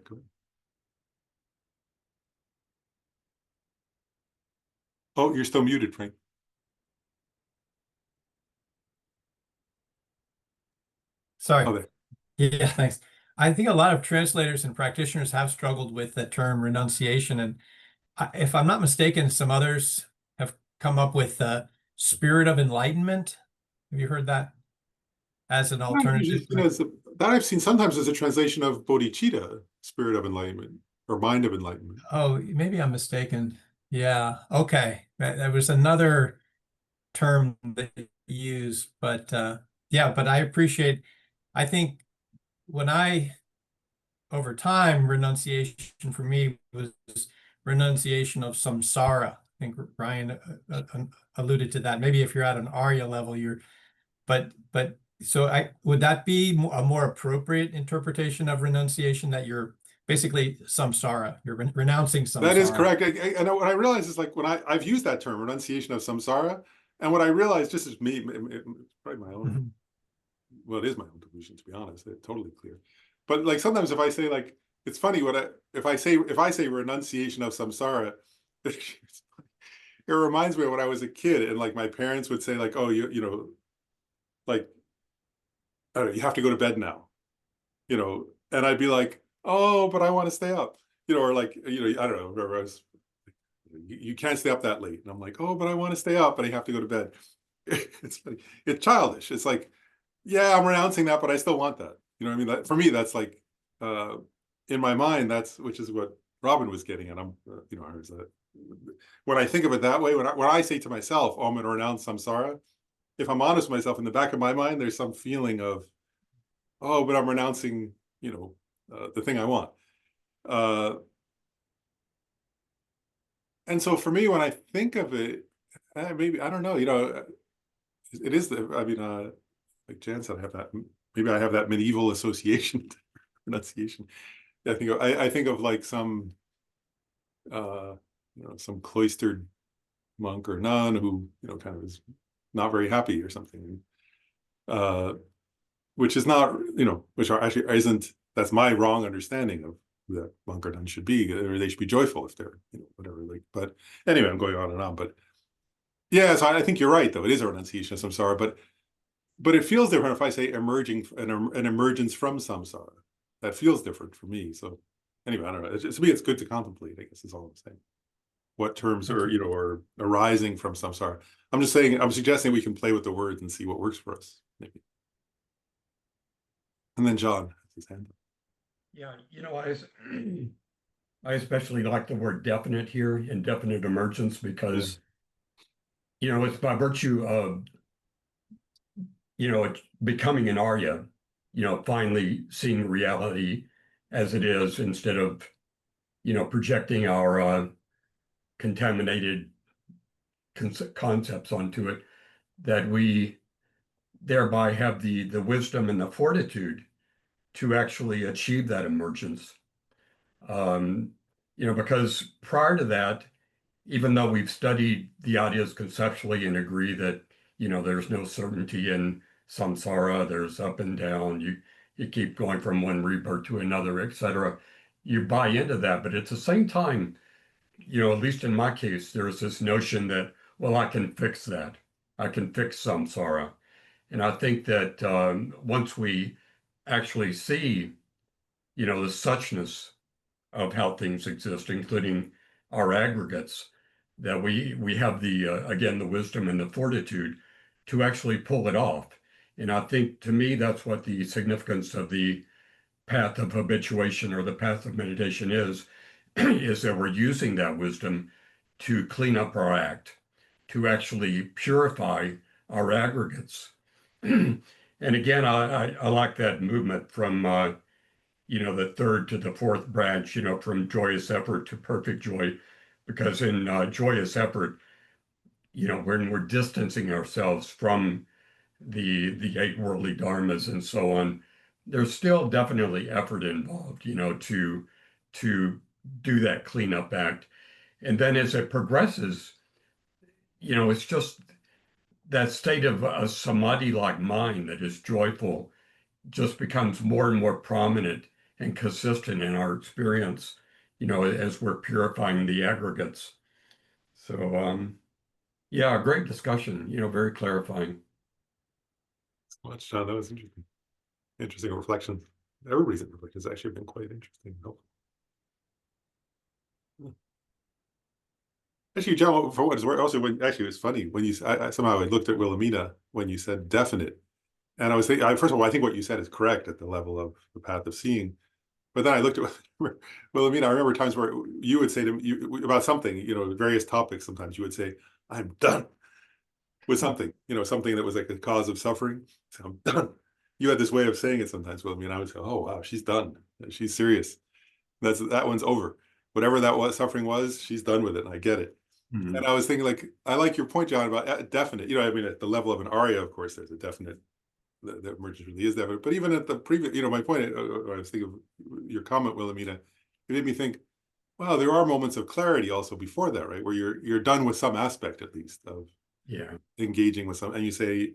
S1: Oh, you're still muted, Frank.
S5: Sorry.
S1: Oh, there.
S5: Yeah, thanks. I think a lot of translators and practitioners have struggled with the term renunciation. And if I'm not mistaken, some others have come up with the spirit of enlightenment. Have you heard that as an alternative?
S1: That I've seen sometimes as a translation of bodhicitta, spirit of enlightenment, or mind of enlightenment.
S5: Oh, maybe I'm mistaken. Yeah. Okay. That was another term that you use, but yeah, but I think when over time, renunciation for me was renunciation of samsara. I think Ryan alluded to that. Maybe if you're at an Arya level, but so would that be a more appropriate interpretation of renunciation, that you're basically samsara, you're renouncing samsara?
S1: That is correct. I know what I realize is, like, when I've used that term, renunciation of samsara, and what I realized, just as me, probably my own, well, it is my own delusion, to be honest. It's totally clear. But like sometimes if I say, like, it's funny if I say renunciation of samsara, it reminds me of when I was a kid, and like my parents would say, like, oh, like, I don't know, you have to go to bed now, and I'd be like, oh, but I want to stay up, or like, I don't know, I was, you can't stay up that late, and I'm like, oh, but I want to stay up, but I have to go to bed. It's like, it's childish. It's like, yeah, I'm renouncing that, but I still want that. You know what I mean? That, for me, that's like, in my mind, which is what Robin was getting at. When I think of it that way, when I say to myself, oh, I'm going to renounce samsara, if I'm honest with myself, in the back of my mind, there's some feeling of, oh, but I'm renouncing, the thing I want. And so for me, when I think of it, maybe, I don't know, it is like Jan said, maybe I have that medieval association to renunciation. I think of like some some cloistered monk or nun who, kind of is not very happy or something, which is not, which actually isn't, that's my wrong understanding of who that monk or nun should be, or they should be joyful if they're, whatever, like, but anyway, I'm going on and on, but yeah, so I think you're right, though. It is a renunciation of samsara, but it feels different if I say emerging, an emergence from samsara. That feels different for me. So anyway, I don't know. To me, it's good to contemplate, I guess is all I'm saying. What terms are, or arising from samsara. I'm just saying, I'm suggesting we can play with the words and see what works for us, maybe. And then John has his hand up.
S6: Yeah, I especially like the word definite here, indefinite emergence, because it's by virtue of it's becoming an Arya, finally seeing reality as it is, instead of projecting our contaminated concepts onto it, that we thereby have the wisdom and the fortitude to actually achieve that emergence. Because prior to that, even though we've studied the ideas conceptually and agree that, there's no certainty in samsara, there's up and down, you keep going from one rebirth to another, etc. You buy into that, but at the same time, at least in my case, there's this notion that, well, I can fix that. I can fix samsara. And I think that once we actually see, the suchness of how things exist, including our aggregates, that we have again, the wisdom and the fortitude to actually pull it off. And I think, to me, that's what the significance of the path of habituation or the path of meditation is that we're using that wisdom to clean up our act, to actually purify our aggregates. And again, I like that movement from the third to the fourth branch, from joyous effort to perfect joy. Because in joyous effort, when we're distancing ourselves from the eight worldly dharmas and so on, there's still definitely effort involved, to do that cleanup act. And then as it progresses, it's just that state of a samadhi-like mind that is joyful just becomes more and more prominent and consistent in our experience, as we're purifying the aggregates. So, yeah, great discussion, very clarifying.
S1: So much, John. That was interesting. Interesting reflection. Everybody's reflection has actually been quite interesting. Actually, John, for what it's worth, also actually it was funny when you somehow I looked at Wilhelmina when you said definite, and I was thinking, first of all, I think what you said is correct at the level of the path of seeing. But then I looked at Wilhelmina. I remember times where you would say to me about something, various topics. Sometimes you would say, "I'm done," with something, something that was like a cause of suffering. So I'm done. You had this way of saying it sometimes with me, and I would say, "Oh wow, she's done. She's serious. That one's over. Whatever that was suffering was, she's done with it, and I get it."
S6: Mhm.
S1: And I was thinking, like, I like your point, John, about definite. I mean, at the level of an aria, of course, there's a definite that emergence really is definite. But even at the previous, my point, I was thinking of your comment, Wilhelmina, it made me think, wow, there are moments of clarity also before that, right? Where you're done with some aspect at least of
S6: Yeah.
S1: engaging with some, and you say,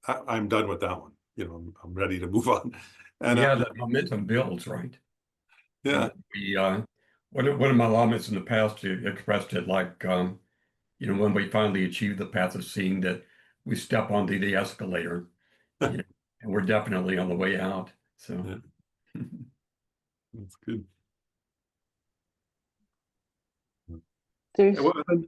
S1: I'm done with that one. I'm ready to move on. And
S6: Yeah, that momentum builds, right?
S1: yeah,
S6: We one of my lamas in the past expressed it like when we finally achieve the path of seeing, that we step onto the escalator, and we're definitely on the way out. So
S1: yeah, that's good.
S3: There's,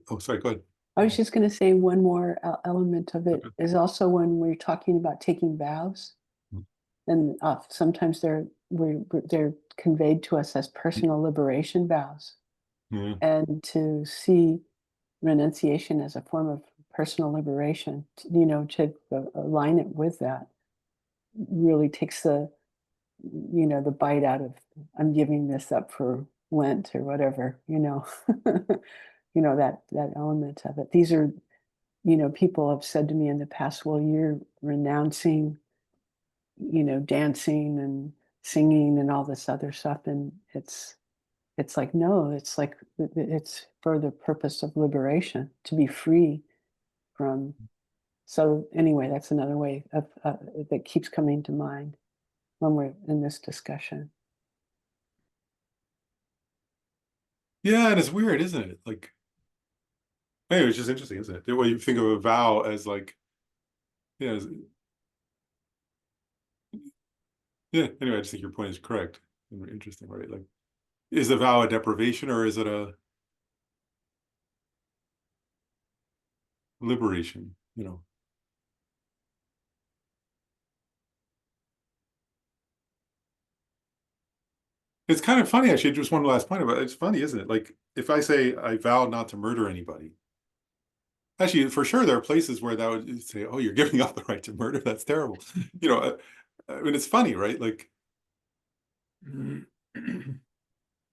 S1: Oh, sorry, go ahead.
S3: I was just going to say one more element of it
S1: Okay.
S3: is also when we're talking about taking vows,
S1: Mm.
S3: and sometimes they're conveyed to us as personal liberation vows,
S1: Yeah.
S3: and to see renunciation as a form of personal liberation, to align it with that really takes the bite out of, I'm giving this up for Lent or whatever, that element of it. These are, people have said to me in the past, well, you're renouncing, dancing and singing and all this other stuff. And it's like, no, it's like, it's for the purpose of liberation, to be free from. So anyway, that's another way of that keeps coming to mind when we're in this discussion.
S1: Yeah, and it's weird, isn't it? Like, anyway, it's just interesting, isn't it? The way you think of a vow as like, yeah, yeah. Anyway, I just think your point is correct and interesting, right? Like, is the vow a deprivation or is it a liberation? It's kind of funny, actually. Just one last point about it. It's funny, isn't it? Like, if I say I vow not to murder anybody, actually, for sure, there are places where that would say, "Oh, you're giving up the right to murder. That's terrible." I mean, it's funny, right? Like,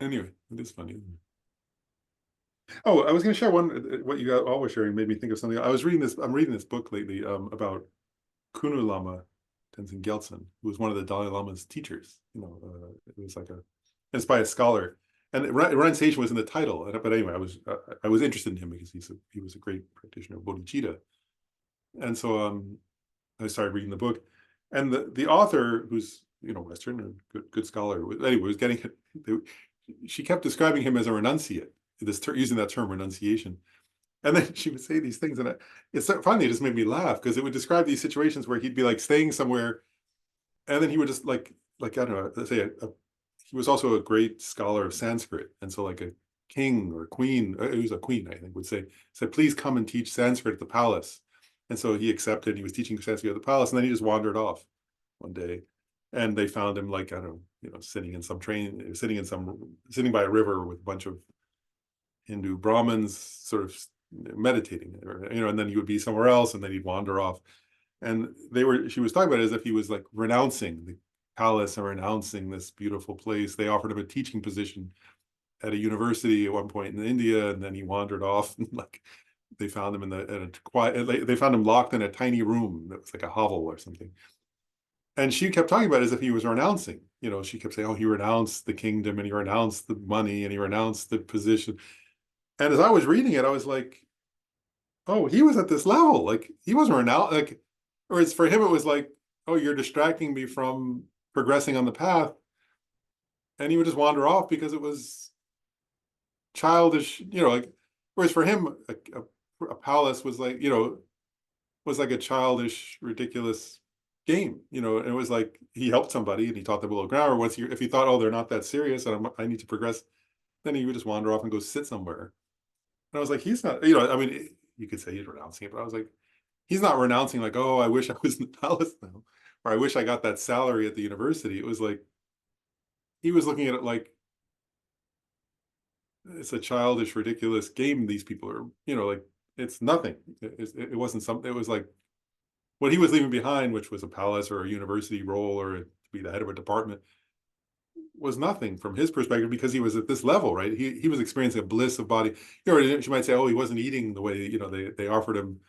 S1: anyway, it is funny. Isn't it? Oh, I was going to share one. What you all were sharing made me think of something. I was reading this. I'm reading this book lately about Kunu Lama Tenzin Gyaltsen, who was one of the Dalai Lama's teachers. It was like it's by a scholar, and renunciation was in the title. But anyway, I was interested in him because he was a great practitioner of bodhicitta, and so I started reading the book, and the author, who's Western and good scholar, anyway, was getting it. She kept describing him as a renunciate, using that term renunciation. And then she would say these things, and it's so funny. It just made me laugh because it would describe these situations where he'd be like staying somewhere, and then he would just like I don't know, let's say he was also a great scholar of Sanskrit, and so like a king or queen, it was a queen, I think, would said, "Please come and teach Sanskrit at the palace." And so he accepted. He was teaching Sanskrit at the palace, and then he just wandered off one day, and they found him like I don't know, sitting in some train, sitting by a river with a bunch of Hindu Brahmins, sort of meditating, and then he would be somewhere else, and then he'd wander off. And she was talking about it as if he was like renouncing palace and renouncing this beautiful place. They offered him a teaching position at a university at one point in India, and then he wandered off. And like they found him in a quiet. They found him locked in a tiny room that was like a hovel or something. And she kept talking about it as if he was renouncing. You know, she kept saying, "Oh, he renounced the kingdom, and he renounced the money, and he renounced the position." And as I was reading it, I was like, "Oh, he was at this level. Like he wasn't renounced. Like, or it's for him, it was like, oh, you're distracting me from progressing on the path." And he would just wander off because it was childish, you know, like, whereas for him, a palace was like, you know, was like a childish, ridiculous game, you know, and it was like he helped somebody and he taught them a little grammar. Once you, if he thought, oh, they're not that serious and I need to progress, then he would just wander off and go sit somewhere. And I was like, he's not, you know, I mean, you could say he's renouncing it, but I was like, he's not renouncing like, oh, I wish I was in the palace now, or I wish I got that salary at the university. It was like, he was looking at it like, it's a childish, ridiculous game. These people are, you know, like it's nothing. It wasn't something. It was like what he was leaving behind, which was a palace or a university role or to be the head of a department, was nothing from his perspective because he was at this level, right? He was experiencing a bliss of body. You know, you might say, oh, he wasn't eating the way, you know, they offered him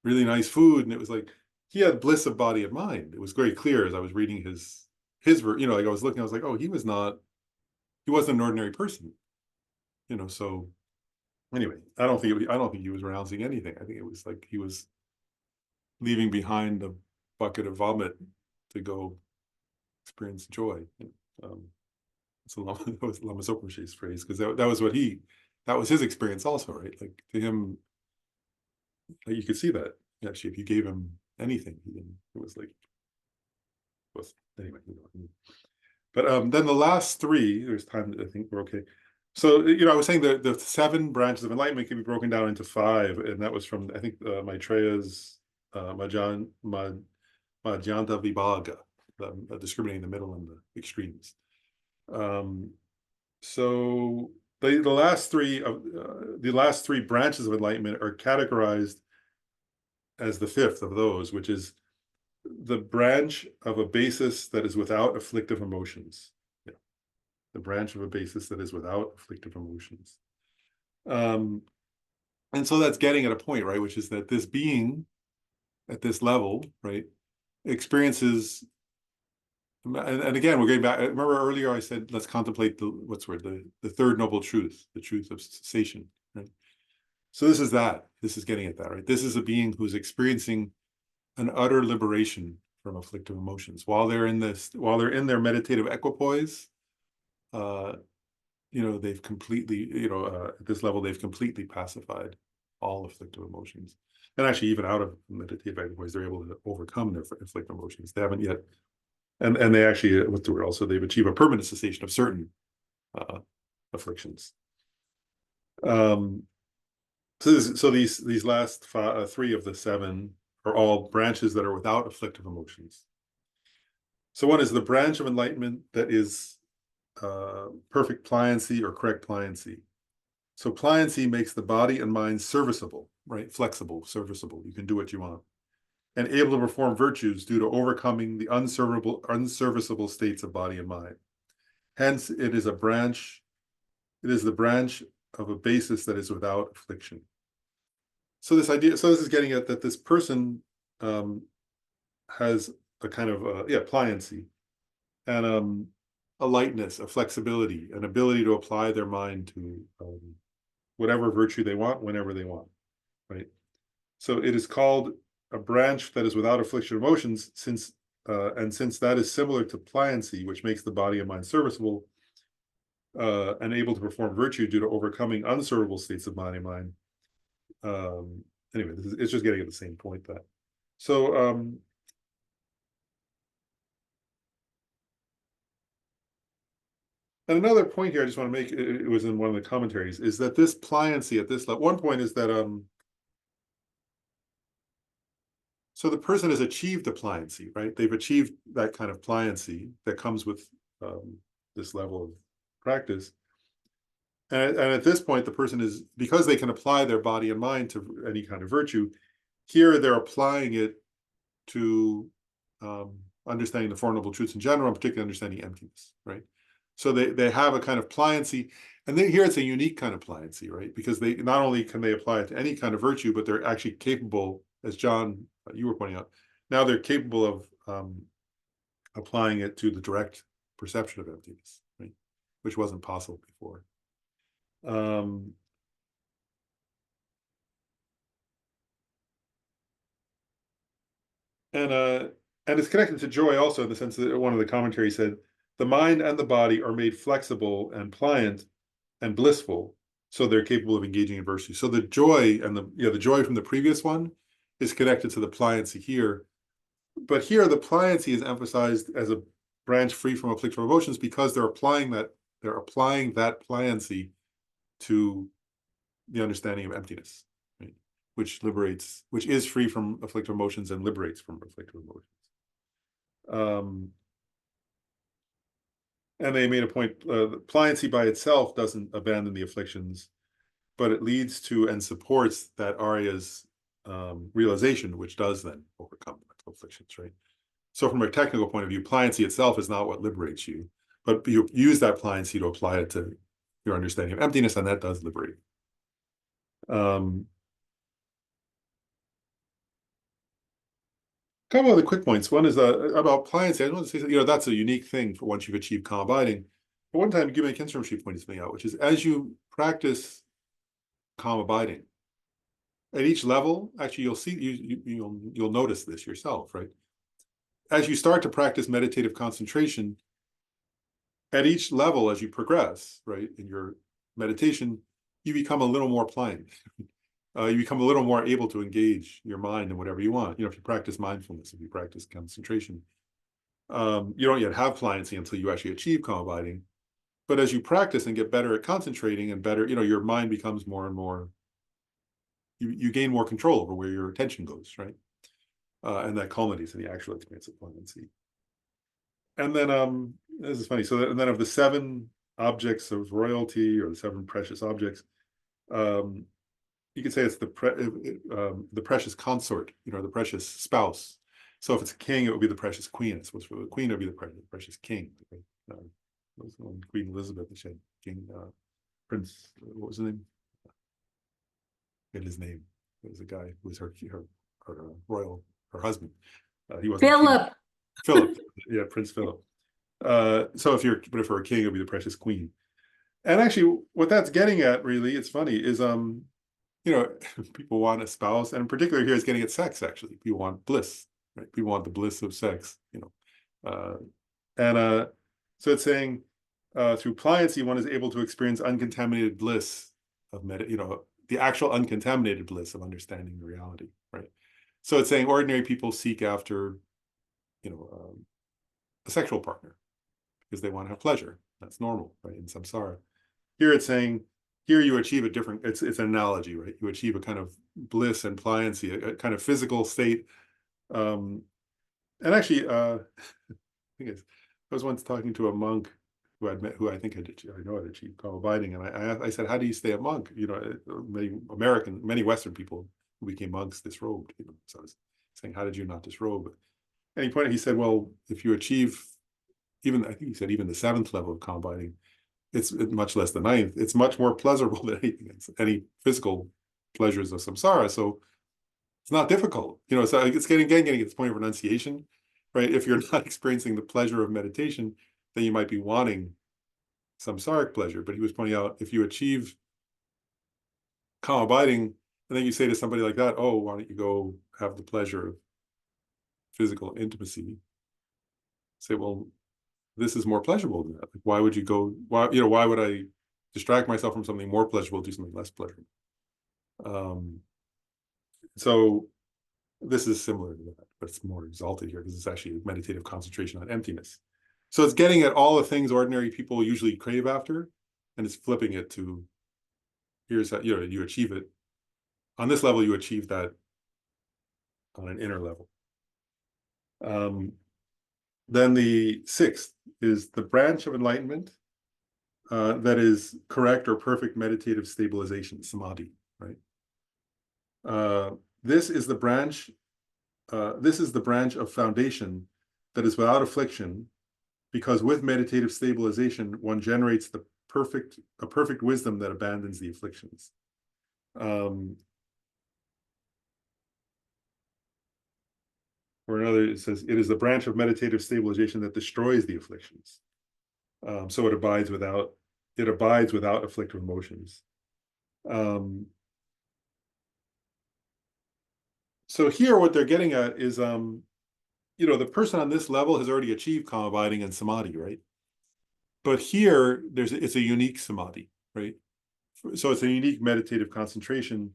S1: really nice food, and it was like he had bliss of body and mind. It was very clear as I was reading his, you know, like I was looking, I was like, oh, he wasn't an ordinary person. You know, so anyway, I don't think he was renouncing anything. I think it was like he was leaving behind a bucket of vomit to go experience joy. So that was Lama Tsopanche's phrase, because that was his experience also, right? Like to him, like you could see that actually if you gave him anything, it was like anyway. You know, but then the last three, there's time. I think we're okay. So, you know, I was saying the 7 branches of enlightenment can be broken down into 5, and that was from, I think, Maitreya's Madhyanta Vibhaga, discriminating the middle and the extremes. So the last three branches of enlightenment are categorized as the 5th of those, which is the branch of a basis that is without afflictive emotions. The branch of a basis that is without afflictive emotions. And so that's getting at a point, right? Which is that this being at this level, right, experiences, and again, we're getting back, remember earlier I said, let's contemplate the third noble truth, the truth of cessation, right? So this is getting at that, right? This is a being who's experiencing an utter liberation from afflictive emotions. While they're in their meditative equipoise, you know, they've completely, you know, at this level, they've completely pacified all afflictive emotions. And actually, even out of meditative equipoise, they're able to overcome their afflictive emotions. They haven't yet, and they actually, what's the word? Also, they've achieved a permanent cessation of certain afflictions. So these last 3 of the 7 are all branches that are without afflictive emotions. So one is the branch of enlightenment that is perfect pliancy or correct pliancy. So pliancy makes the body and mind serviceable, right? Flexible, serviceable. You can do what you want. And able to perform virtues due to overcoming the unserviceable states of body and mind. Hence, it is the branch of a basis that is without affliction. So this is getting at that this person has a kind of pliancy and a lightness, a flexibility, an ability to apply their mind to whatever virtue they want, whenever they want, right? So it is called a branch that is without affliction of emotions, since that is similar to pliancy, which makes the body and mind serviceable and able to perform virtue due to overcoming unservable states of body and mind. Anyway, it's just getting at the same point that. So and another point here I just want to make, it was in one of the commentaries, is that this pliancy at this level, one point is that so the person has achieved a pliancy, right? They've achieved that kind of pliancy that comes with this level of practice. And at this point, the person is, because they can apply their body and mind to any kind of virtue, here they're applying it to understanding the Four Noble Truths in general, and particularly understanding emptiness, right? So they have a kind of pliancy, and then here it's a unique kind of pliancy, right? Because they not only can they apply it to any kind of virtue, but they're actually capable, as John, you were pointing out, now they're capable of applying it to the direct perception of emptiness, right? Which wasn't possible before. And it's connected to joy also, in the sense that one of the commentaries said, the mind and the body are made flexible and pliant and blissful, so they're capable of engaging in virtue. So the joy and the joy from the previous one is connected to the pliancy here. But here the pliancy is emphasized as a branch free from afflictive emotions, because they're applying that pliancy to the understanding of emptiness, right? Which is free from afflictive emotions and liberates from afflictive emotions. And they made a point, pliancy by itself doesn't abandon the afflictions, but it leads to and supports that Arya's realization, which does then overcome mental afflictions, right? So from a technical point of view, pliancy itself is not what liberates you, but you use that pliancy to apply it to your understanding of emptiness, and that does liberate. A couple of the quick points. One is about pliancy. I want to say, that's a unique thing for once you've achieved calm abiding. But one time, Gyume Khyentse pointed something out, which is as you practice calm abiding, at each level, actually, you'll see you'll notice this yourself, right? As you start to practice meditative concentration, at each level, as you progress, right, in your meditation, you become a little more pliant. You become a little more able to engage your mind in whatever you want. If you practice mindfulness, if you practice concentration, you don't yet have pliancy until you actually achieve calm abiding. But as you practice and get better at concentrating and better, your mind becomes more and more, you gain more control over where your attention goes, right? And that culminates in the actual experience of pliancy. And then, this is funny. So, and then of the 7 objects of royalty, or the 7 precious objects, you could say it's the precious consort, the precious spouse. So if it's a king, it would be the precious queen. I suppose for the queen, it would be the precious king. Queen Elizabeth, she had King Prince. What was his name? I forget his name. It was a guy who was her royal, her husband. He wasn't
S4: Philip.
S1: Philip, yeah, Prince Philip. So if you're a king, it would be the precious queen. And actually, what that's getting at, really, it's funny, is people want a spouse, and in particular here, it's getting at sex. Actually, people want bliss, right? People want the bliss of sex, so it's saying through pliancy, one is able to experience uncontaminated bliss of the actual uncontaminated bliss of understanding the reality, right? So it's saying ordinary people seek after, a sexual partner because they want to have pleasure. That's normal, right? In samsara. Here it's saying, here you achieve a different, it's an analogy, right? You achieve a kind of bliss and pliancy, a kind of physical state. And actually, I was once talking to a monk who I'd met, who I think I know had achieved calm abiding, and I said, how do you stay a monk? Many Western people who became monks disrobed. So I was saying, how did you not disrobe? And he said, well, if you achieve I think he said even the 7th level of calm abiding, it's much less than 9th. It's much more pleasurable than any physical pleasures of samsara. So it's not difficult, so it's getting to this point of renunciation, right? If you're not experiencing the pleasure of meditation, then you might be wanting samsaric pleasure. But he was pointing out, if you achieve calm abiding, and then you say to somebody like that, oh, why don't you go have the pleasure of physical intimacy? Say, well, this is more pleasurable than that. Like, why would you go? Why would I distract myself from something more pleasurable, do something less pleasurable? So this is similar to that, but it's more exalted here because it's actually meditative concentration on emptiness. So it's getting at all the things ordinary people usually crave after, and it's flipping it to, here's how you achieve it. On this level, you achieve that on an inner level. Then the 6th is the branch of enlightenment that is correct or perfect meditative stabilization, samadhi, right? This is the branch of foundation that is without affliction, because with meditative stabilization, one generates a perfect wisdom that abandons the afflictions. Or another, it says, it is the branch of meditative stabilization that destroys the afflictions. So it abides without afflictive emotions. So here, what they're getting at is, the person on this level has already achieved calm abiding and samadhi, right? But here, it's a unique samadhi, right? So it's a unique meditative concentration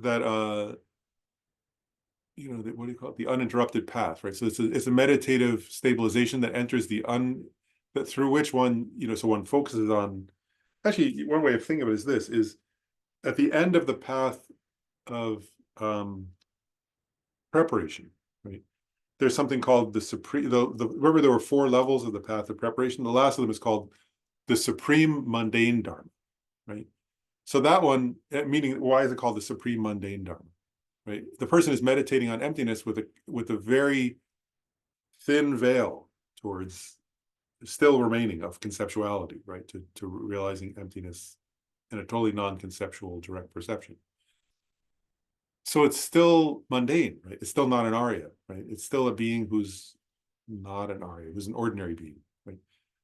S1: that, what do you call it? The uninterrupted path, right? So it's a meditative stabilization that enters that through which one, so one focuses on, actually, one way of thinking of it is this, is at the end of the path of preparation, right? There's something called the supreme, remember there were 4 levels of the path of preparation. The last of them is called the supreme mundane dharma, right? So that one, meaning, why is it called the supreme mundane dharma, right? The person is meditating on emptiness with a very thin veil towards still remaining of conceptuality, right? To realizing emptiness in a totally non-conceptual direct perception. So it's still mundane, right? It's still not an Arya, right? It's still a being who's not an Arya, who's an ordinary being, right?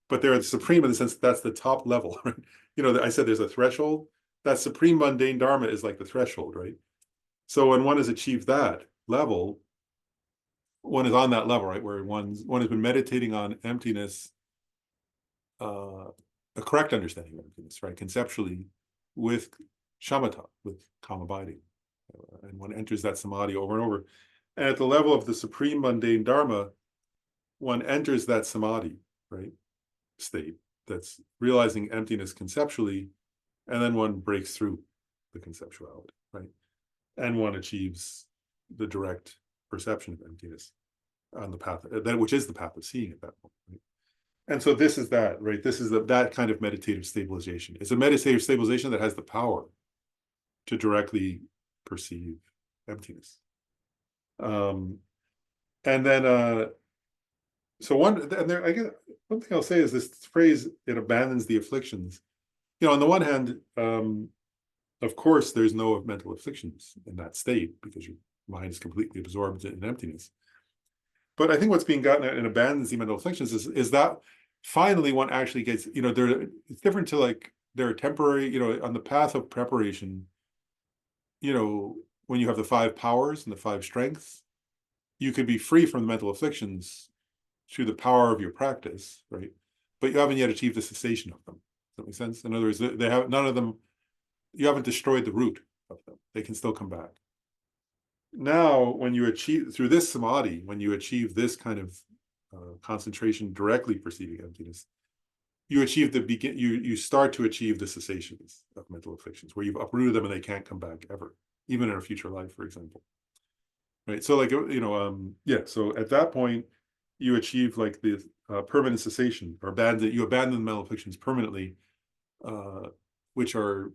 S1: But they're the supreme in the sense that that's the top level, right? I said there's a threshold. That supreme mundane dharma is like the threshold, right? So when one has achieved that level, one is on that level, right? Where one has been meditating on emptiness, a correct understanding of emptiness, right? Conceptually, with shamatha, with calm abiding. And one enters that samadhi over and over. And at the level of the supreme mundane dharma, one enters that samadhi, right, state that's realizing emptiness conceptually, and then one breaks through the conceptuality, right? And one achieves the direct perception of emptiness on the path, which is the path of seeing at that point, right? And so this is that, right? This is that kind of meditative stabilization. It's a meditative stabilization that has the power to directly perceive emptiness. And then, so I guess one thing I'll say is this phrase, it abandons the afflictions. On the one hand, of course, there's no mental afflictions in that state because your mind is completely absorbed in emptiness. But I think what's being gotten at in abandons the mental afflictions is that finally one actually gets, it's different to like, there are temporary, on the path of preparation, when you have the 5 powers and the 5 strengths, you could be free from the mental afflictions through the power of your practice, right? But you haven't yet achieved the cessation of them. Does that make sense? In other words, they have none of them, you haven't destroyed the root of them. They can still come back. Now, when you achieve, through this samadhi, when you achieve this kind of concentration directly perceiving emptiness, you start to achieve the cessations of mental afflictions, where you've uprooted them and they can't come back ever, even in a future life, for example. Right. So like, so at that point, you achieve like the permanent cessation, or you abandon the mental afflictions permanently, which are,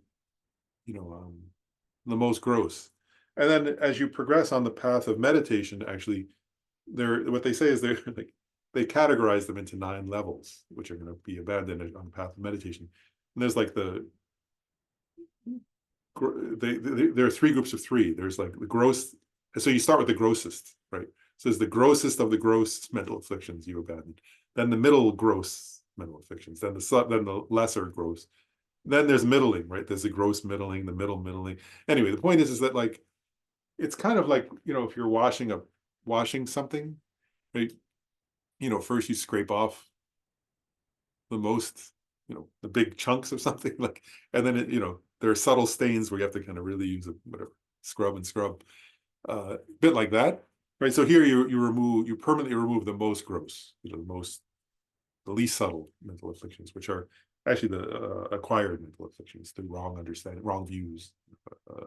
S1: the most gross. And then as you progress on the path of meditation, actually, what they say is they categorize them into 9 levels, which are going to be abandoned on the path of meditation. And there's like there are 3 groups of 3. There's like the gross. So you start with the grossest, right? So it's the grossest of the gross mental afflictions you abandoned. Then the middle gross mental afflictions. Then the lesser gross. Then there's middling, right? There's the gross middling, the middle middling. Anyway, the point is that like, it's kind of like, if you're washing something, right? First you scrape off the most, the big chunks of something, like, and then there are subtle stains where you have to kind of really use scrub and scrub. A bit like that, right? So here you permanently remove the most gross, the least subtle mental afflictions, which are actually the acquired mental afflictions, the wrong understanding, wrong views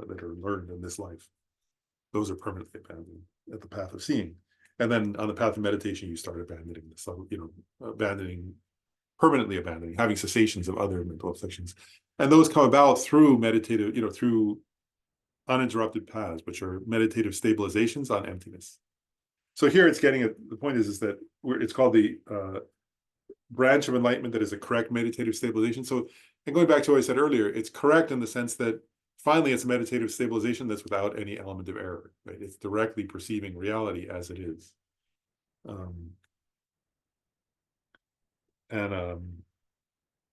S1: that are learned in this life. Those are permanently abandoned at the path of seeing. And then on the path of meditation, you start abandoning the subtle, permanently abandoning, having cessations of other mental afflictions. And those come about through meditative, through uninterrupted paths, which are meditative stabilizations on emptiness. So here it's getting at, the point is that it's called the branch of enlightenment that is a correct meditative stabilization. So, and going back to what I said earlier, it's correct in the sense that finally it's a meditative stabilization that's without any element of error, right? It's directly perceiving reality as it is. And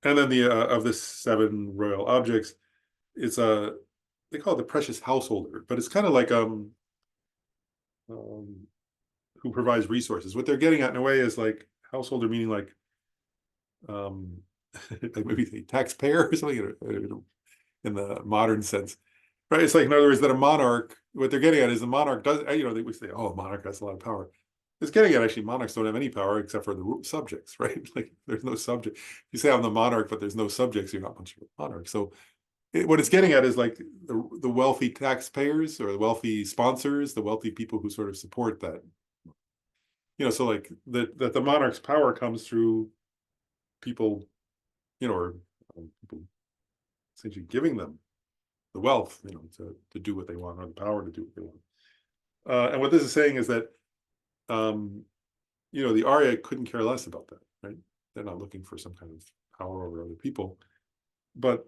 S1: then the of the 7 royal objects, it's they call it the precious householder, but it's kind of like who provides resources. What they're getting at in a way is like householder, meaning like like maybe the taxpayer or something, in the modern sense, right? It's like, in other words, that a monarch, what they're getting at is the monarch does, we say, oh, monarch has a lot of power. It's getting at, actually, monarchs don't have any power except for the subjects, right? Like there's no subject. You say I'm the monarch, but there's no subjects, you're not much of a monarch. So what it's getting at is like the wealthy taxpayers or the wealthy sponsors, the wealthy people who sort of support that. So like that the monarch's power comes through people, or people essentially giving them the wealth, to do what they want, or the power to do what they want. And what this is saying is that, the Arya couldn't care less about that, right? They're not looking for some kind of power over other people. But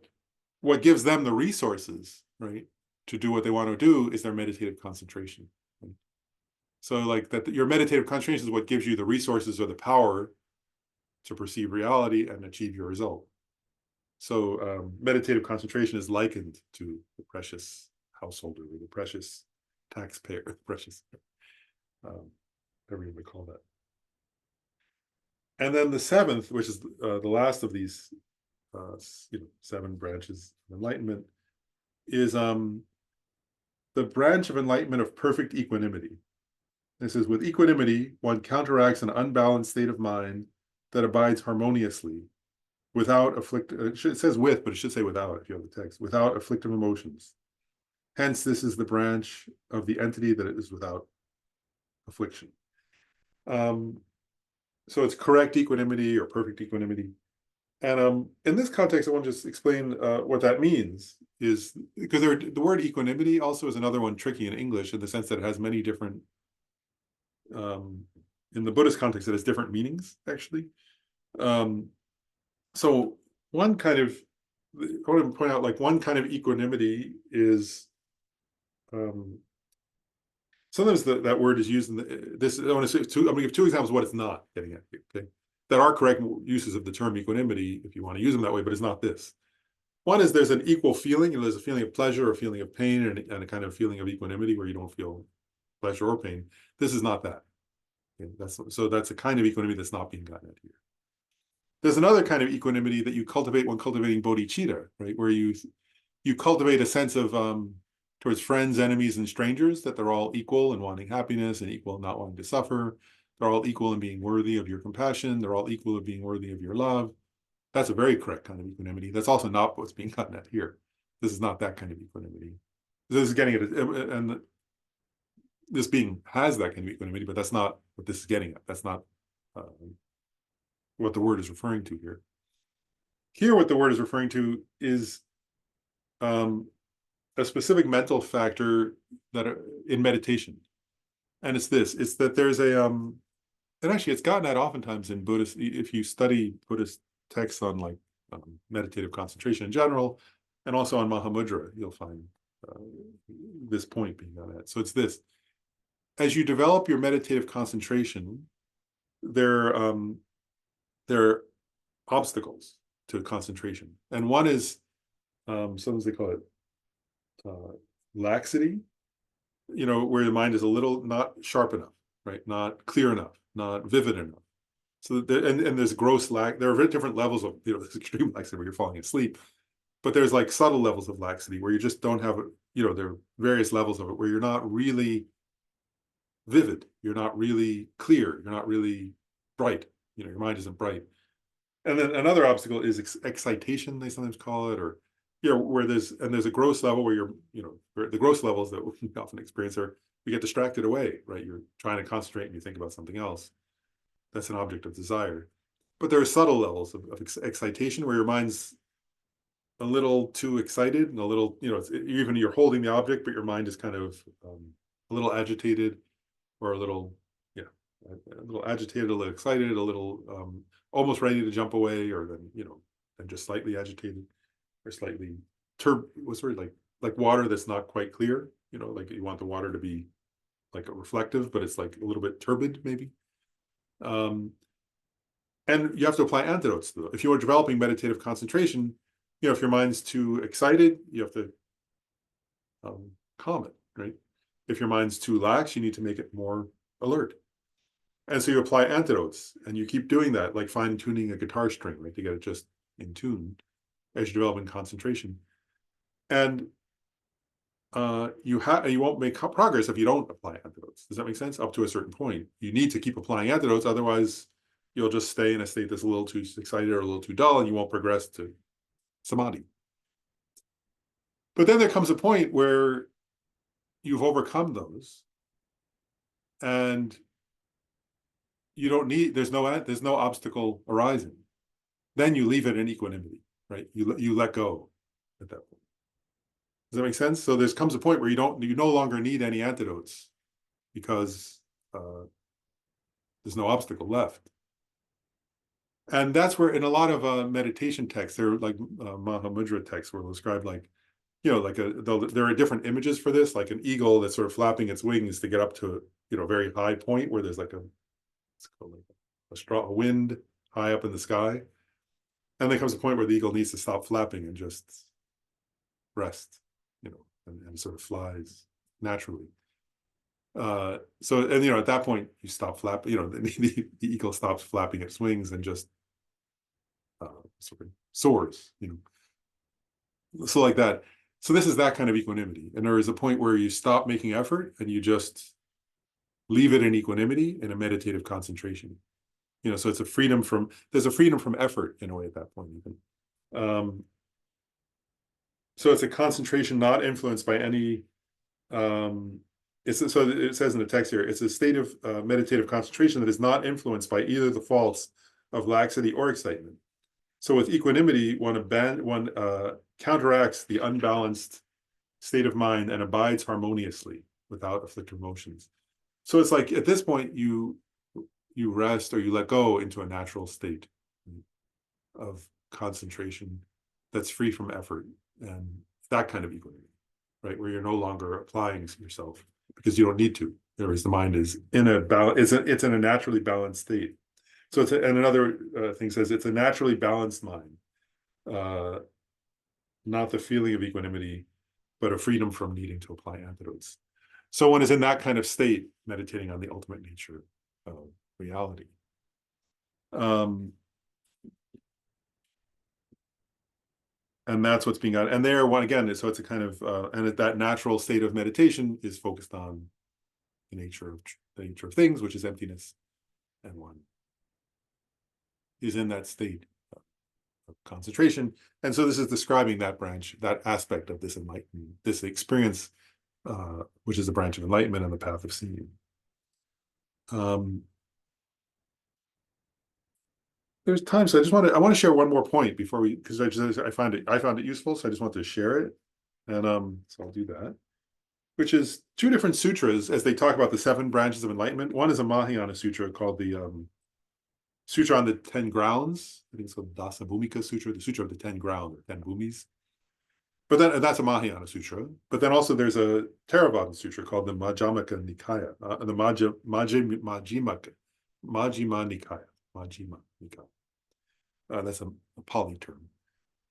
S1: what gives them the resources, right, to do what they want to do is their meditative concentration. Right? So like that, your meditative concentration is what gives you the resources or the power to perceive reality and achieve your result. So meditative concentration is likened to the precious householder or the precious taxpayer, the precious, whatever you would call that. And then the 7th, which is the last of these 7 branches of enlightenment, is the branch of enlightenment of perfect equanimity. This is, with equanimity, one counteracts an unbalanced state of mind that abides harmoniously, without it says with, but it should say without if you have the text, without afflictive emotions. Hence, this is the branch of the entity that is without affliction. So it's correct equanimity or perfect equanimity. And in this context, I want to just explain what that means, is because the word equanimity also is another one tricky in English in the sense that it has many different, in the Buddhist context, it has different meanings, actually. So one kind of, I want to point out, like one kind of equanimity is, sometimes that word is used in this. I want to say I'm going to give 2 examples of what it's not getting at. Okay, that are correct uses of the term equanimity if you want to use them that way, but it's not this. One is there's an equal feeling, there's a feeling of pleasure, or a feeling of pain, and a kind of feeling of equanimity where you don't feel pleasure or pain. This is not that. Okay, that's a kind of equanimity that's not being gotten at here. There's another kind of equanimity that you cultivate when cultivating bodhicitta, right? Where you cultivate a sense of towards friends, enemies, and strangers, that they're all equal in wanting happiness and equal in not wanting to suffer. They're all equal in being worthy of your compassion. They're all equal in being worthy of your love. That's a very correct kind of equanimity. That's also not what's being gotten at here. This is not that kind of equanimity. This is getting at it, and this being has that kind of equanimity, but that's not what this is getting at. That's not what the word is referring to here. Here, what the word is referring to is a specific mental factor that in meditation, and it's this: it's that there's a and actually, it's gotten at oftentimes in Buddhist. If you study Buddhist texts on like meditative concentration in general, and also on Mahamudra, you'll find this point being gotten at. So it's this: as you develop your meditative concentration, there are obstacles to concentration, and one is sometimes they call it laxity, where the mind is a little not sharp enough, right? Not clear enough, not vivid enough. So and there's gross lax. There are very different levels of, this extreme laxity where you're falling asleep, but there's like subtle levels of laxity where you just don't have, there are various levels of it where you're not really vivid, you're not really clear, you're not really bright, your mind isn't bright. And then another obstacle is excitation, they sometimes call it, or where there's a gross level where the gross levels that we often experience are, we get distracted away, right? You're trying to concentrate and you think about something else. That's an object of desire. But there are subtle levels of excitation where your mind's a little too excited and a little, even you're holding the object, but your mind is kind of a little agitated or a little a little agitated, a little excited, a little almost ready to jump away, or then, and just slightly agitated, or slightly what's the word, like water that's not quite clear, like you want the water to be like a reflective, but it's like a little bit turbid, maybe. And you have to apply antidotes to it. If you are developing meditative concentration, if your mind's too excited, you have to calm it, right? If your mind's too lax, you need to make it more alert. And so you apply antidotes, and you keep doing that, like fine tuning a guitar string, right, to get it just in tune as you're developing concentration. And you won't make progress if you don't apply antidotes. Does that make sense? Up to a certain point, you need to keep applying antidotes, otherwise you'll just stay in a state that's a little too excited or a little too dull, and you won't progress to samadhi. But then there comes a point where you've overcome those, and you don't need, there's no obstacle arising. Then you leave it in equanimity, right? You let go at that point. Does that make sense? So there comes a point where you no longer need any antidotes, because there's no obstacle left. And that's where, in a lot of meditation texts, they're like Mahamudra texts, where they'll describe like, there are different images for this, like an eagle that's sort of flapping its wings to get up to a very high point where there's like it's called like a wind high up in the sky. And there comes a point where the eagle needs to stop flapping and just rest, and sort of flies naturally. At that point you stop flapping, the eagle stops flapping its wings and just sort of soars, so like that. So this is that kind of equanimity. And there is a point where you stop making effort and you just leave it in equanimity in a meditative concentration. So it's there's a freedom from effort in a way at that point even. So it's a concentration not influenced by any, so it says in the text here, it's a state of meditative concentration that is not influenced by either the faults of laxity or excitement. So with equanimity, one counteracts the unbalanced state of mind and abides harmoniously without afflictive emotions. So it's like at this point you rest, or you let go into a natural state of concentration that's free from effort, and that kind of equanimity, right, where you're no longer applying yourself because you don't need to. Whereas the mind is in it's in a naturally balanced state. So and another thing says it's a naturally balanced mind, not the feeling of equanimity, but a freedom from needing to apply antidotes. So one is in that kind of state, meditating on the ultimate nature of reality. And that's what's being done. And there, one again, so it's a kind of, and that natural state of meditation is focused on the nature of things, which is emptiness, and one is in that state of concentration. And so this is describing that branch, that aspect of this enlightenment, this experience, which is a branch of enlightenment and the path of seeing. There's time, so I want to share one more point before because I found it useful, so I just want to share it, and so I'll do that. Which is two different sutras as they talk about the 7 branches of enlightenment. One is a Mahayana sutra called the Sutra on the 10 Grounds. I think it's called Dasa Bhumika Sutra, the Sutra of the 10 Grounds, or 10 Bhumis. But then that's a Mahayana sutra. But then also there's a Theravada sutra called the Majjhimaka Nikaya, the Majjhima Nikaya. That's a Pali term.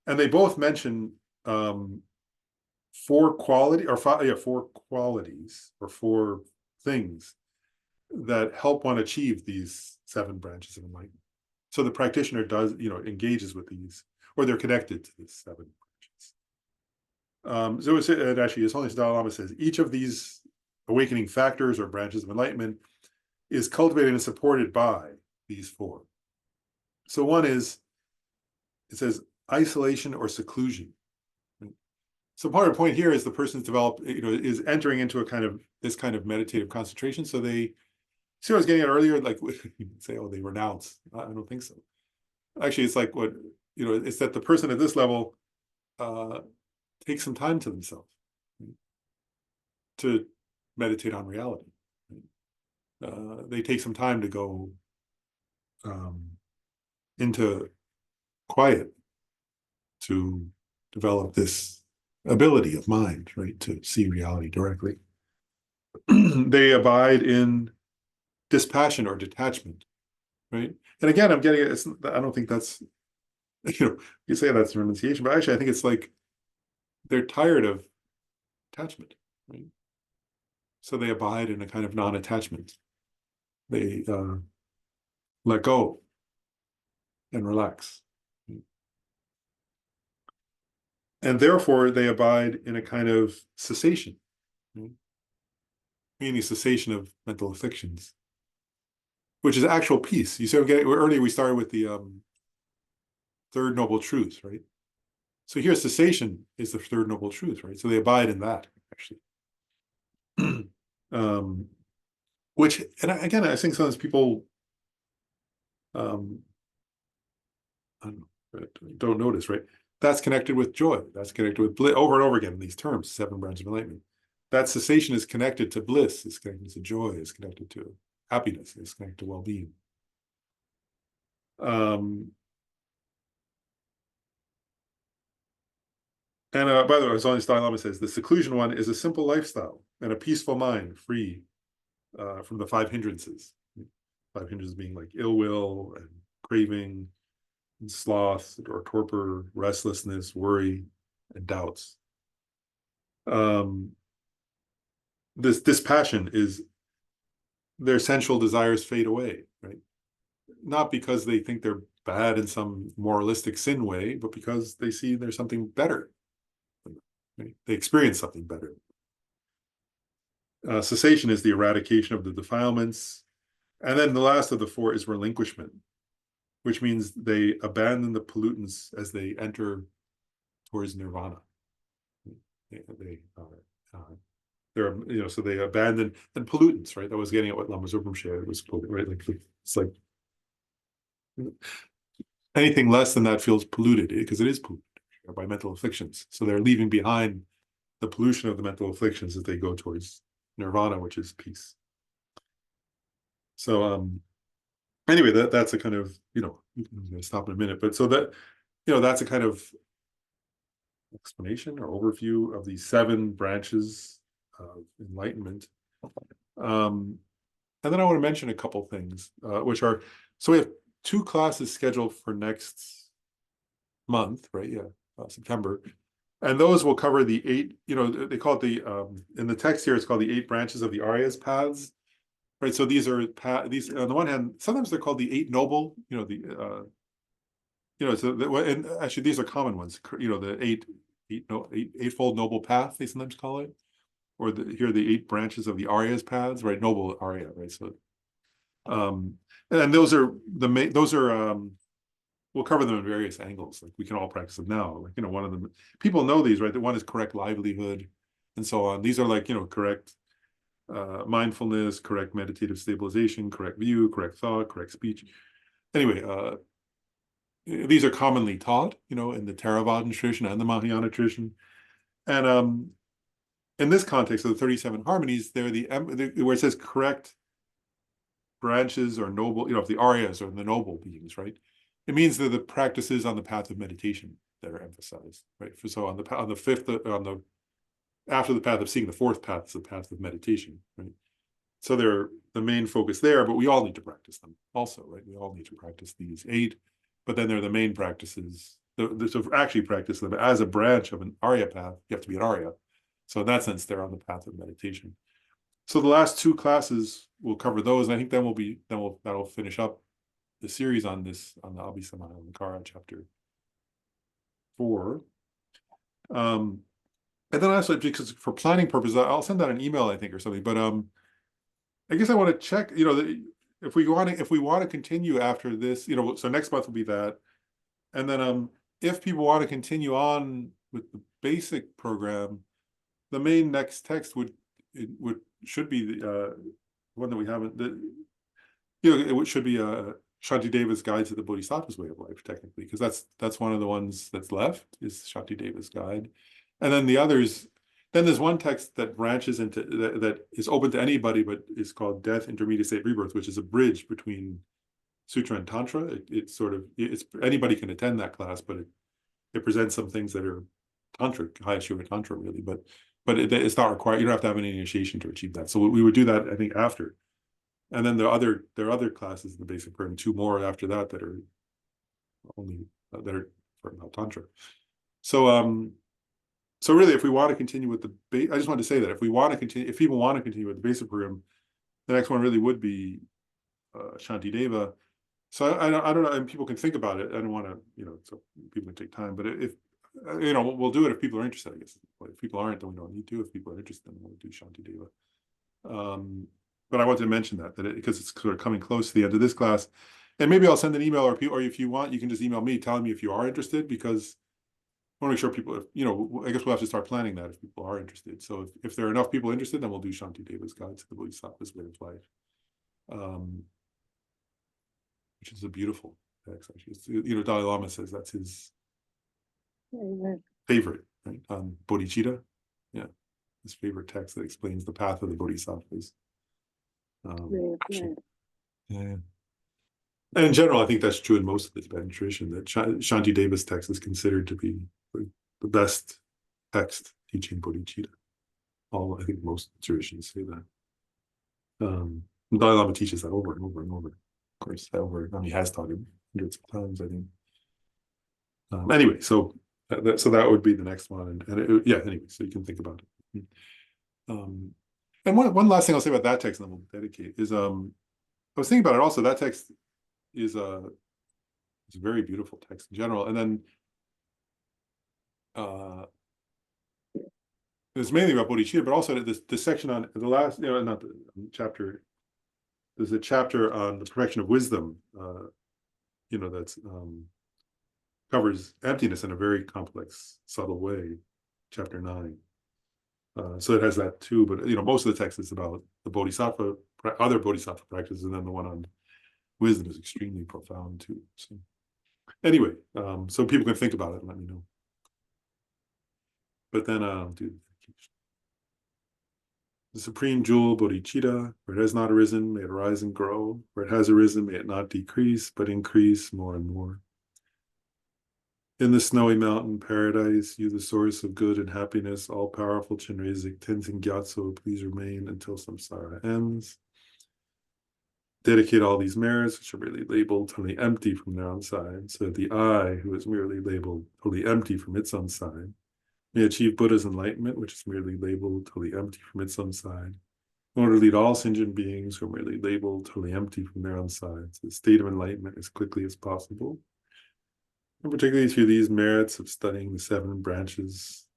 S1: And they both mention 4 qualities or 4 things that help one achieve these 7 branches of enlightenment. So the practitioner engages with these, or they're connected to these 7 branches. So it actually, His Holiness Dalai Lama says, each of these awakening factors or branches of enlightenment is cultivated and supported by these 4. So one is, it says, isolation or seclusion. So part of the point here is the person's developed, is entering into this kind of meditative concentration. So they see what I was getting at earlier, like you say, oh, they renounce. I don't think so. Actually, it's like it's that the person at this level takes some time to themselves, right, to meditate on reality. Right? they take some time to go into quiet to develop this ability of mind, right, to see reality directly. They abide in dispassion or detachment, right? And again, I'm getting it. I don't think that's, you say that's renunciation, but actually, I think it's like they're tired of attachment, right? So they abide in a kind of non-attachment. They let go and relax. And therefore, they abide in a kind of cessation, right? Meaning cessation of mental afflictions, which is actual peace. You see, earlier we started with the third noble truth, right? So here, cessation is the third noble truth, right? So they abide in that, actually. Which, and again, I think sometimes people don't notice, right? That's connected with joy. That's connected with bliss over and over again in these terms, 7 branches of enlightenment. That cessation is connected to bliss, is connected to joy, is connected to happiness, is connected to well-being. And by the way, as Dalai Lama says, the seclusion one is a simple lifestyle and a peaceful mind, free from the 5 hindrances. 5 hindrances being like ill will and craving, and sloth or torpor, restlessness, worry, and doubts. This passion is their sensual desires fade away, right? Not because they think they're bad in some moralistic sin way, but because they see there's something better. Right? They experience something better. Cessation is the eradication of the defilements. And then the last of the 4 is relinquishment, which means they abandon the pollutants as they enter towards nirvana. They're so they abandon and pollutants, right? That was getting at what Lama Zopa was quoting, right? Like it's like anything less than that feels polluted because it is polluted by mental afflictions. So they're leaving behind the pollution of the mental afflictions as they go towards nirvana, which is peace. So anyway, that's a kind of, I'm going to stop in a minute, but so that, that's a kind of explanation or overview of these 7 branches of enlightenment. And then I want to mention a couple things, which are, so we have 2 classes scheduled for next month, right? Yeah, September. And those will cover the 8, they call it in the text here, it's called the 8 branches of the Arya's paths, right? So these are, these, on the one hand, sometimes they're called the 8 noble, and actually these are common ones, the eightfold noble path, they sometimes call it, or here are the 8 branches of the Arya's paths, right? Noble Arya, right? So, and those are we'll cover them in various angles. Like we can all practice them now. Like, one of them, people know these, right? The one is correct livelihood and so on. These are like, correct mindfulness, correct meditative stabilization, correct view, correct thought, correct speech. Anyway, these are commonly taught, in the Theravadan tradition and the Mahayana tradition. And in this context of the 37 harmonies, they're where it says correct branches or noble, of the Aryas or the noble beings, right? It means that the practices on the path of meditation that are emphasized, right? So on the fifth, after the path of seeing, the 4th path is the path of meditation, right? So they're the main focus there, but we all need to practice them also, right? We all need to practice these 8, but then they're the main practices. So actually practice them as a branch of an Arya path, you have to be an Arya. So in that sense, they're on the path of meditation. So the last 2 classes will cover those, and I think that'll finish up the series on the Abhisamayalankara chapter 4. And then also, because for planning purposes, I'll send out an email, I think, or something. But I guess I want to check, if we want to continue after this, so next month will be that, and then if people want to continue on with the basic program, the main next text should be the one that we haven't. It should be Shantideva's Guide to the Bodhisattva's Way of Life, technically, because that's one of the ones that's left is Shantideva's Guide, and then the others. Then there's one text that branches into that is open to anybody, but is called Death, Intermediate State, Rebirth, which is a bridge between Sutra and Tantra. It's sort of, it's anybody can attend that class, but it presents some things that are tantric, highest yoga tantra, really. But it's not required. You don't have to have any initiation to achieve that. So we would do that, I think, after. And then there are other classes in the basic program, 2 more after that that are only that are for about tantra. So so really, if we want to continue with the I just wanted to say that if we want to continue, if people want to continue with the basic program, the next one really would be Shantideva. So I don't know, and people can think about it. I don't want to, so people can take time, but if we'll do it if people are interested, I guess. If people aren't, then we don't need to. If people are interested, then we'll do Shantideva. But I wanted to mention that because it's sort of coming close to the end of this class, and maybe I'll send an email, or if you want, you can just email me telling me if you are interested, because I want to make sure people, I guess we'll have to start planning that if people are interested. So if there are enough people interested, then we'll do Shantideva's Guide to the Bodhisattva's Way of Life, which is a beautiful text. Actually, Dalai Lama says that's his favorite, right? Bodhicitta, yeah, his favorite text that explains the path of the Bodhisattvas. Yeah. And in general, I think that's true in most of the Tibetan tradition, that Shantideva's text is considered to be the best text teaching bodhicitta. I think most traditions say that. Dalai Lama teaches that over and over and over. Of course, he has taught it hundreds of times, I think. Anyway, so that would be the next one, and anyway, so you can think about it. And one last thing I'll say about that text, and then we'll dedicate, is I was thinking about it also. That text is a very beautiful text in general, and then it's mainly about bodhicitta, but also the section on the last, not the chapter. There's a chapter on the perfection of wisdom, that's covers emptiness in a very complex, subtle way. Chapter 9. So it has that too, but most of the text is about the bodhisattva, other bodhisattva practices, and then the one on wisdom is extremely profound too. So anyway, so people can think about it and let me know. But then the supreme jewel, bodhicitta, where it has not arisen, may it arise and grow. Where it has arisen, may it not decrease, but increase more and more. In the snowy mountain paradise, you the source of good and happiness, all-powerful Chenrezig Tenzin Gyatso, please remain until samsara ends. Dedicate all these merits, which are really labeled totally empty from their own side, so that the I, who is merely labeled totally empty from its own side, may achieve Buddha's enlightenment, which is merely labeled totally empty from its own side, in order to lead all sentient beings who are merely labeled totally empty from their own side to the state of enlightenment as quickly as possible. And particularly through these merits of studying the 7 branches,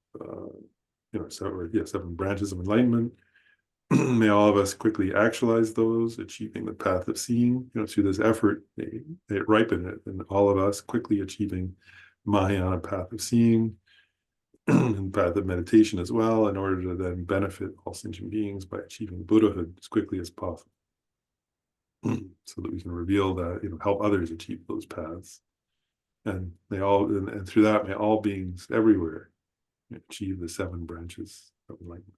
S1: 7 branches of enlightenment, may all of us quickly actualize those, achieving the path of seeing. Through this effort, may it ripen it, and all of us quickly achieving Mahayana path of seeing, and path of meditation as well, in order to then benefit all sentient beings by achieving Buddhahood as quickly as possible, so that we can reveal that, help others achieve those paths. And and through that, may all beings everywhere achieve the 7 branches of enlightenment.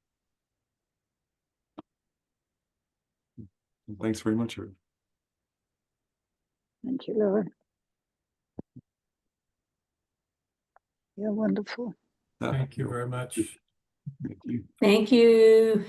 S1: Thanks very much, Eric.
S7: Thank you, Lord. You're wonderful.
S5: Thank you very much.
S1: Thank you.
S4: Thank you.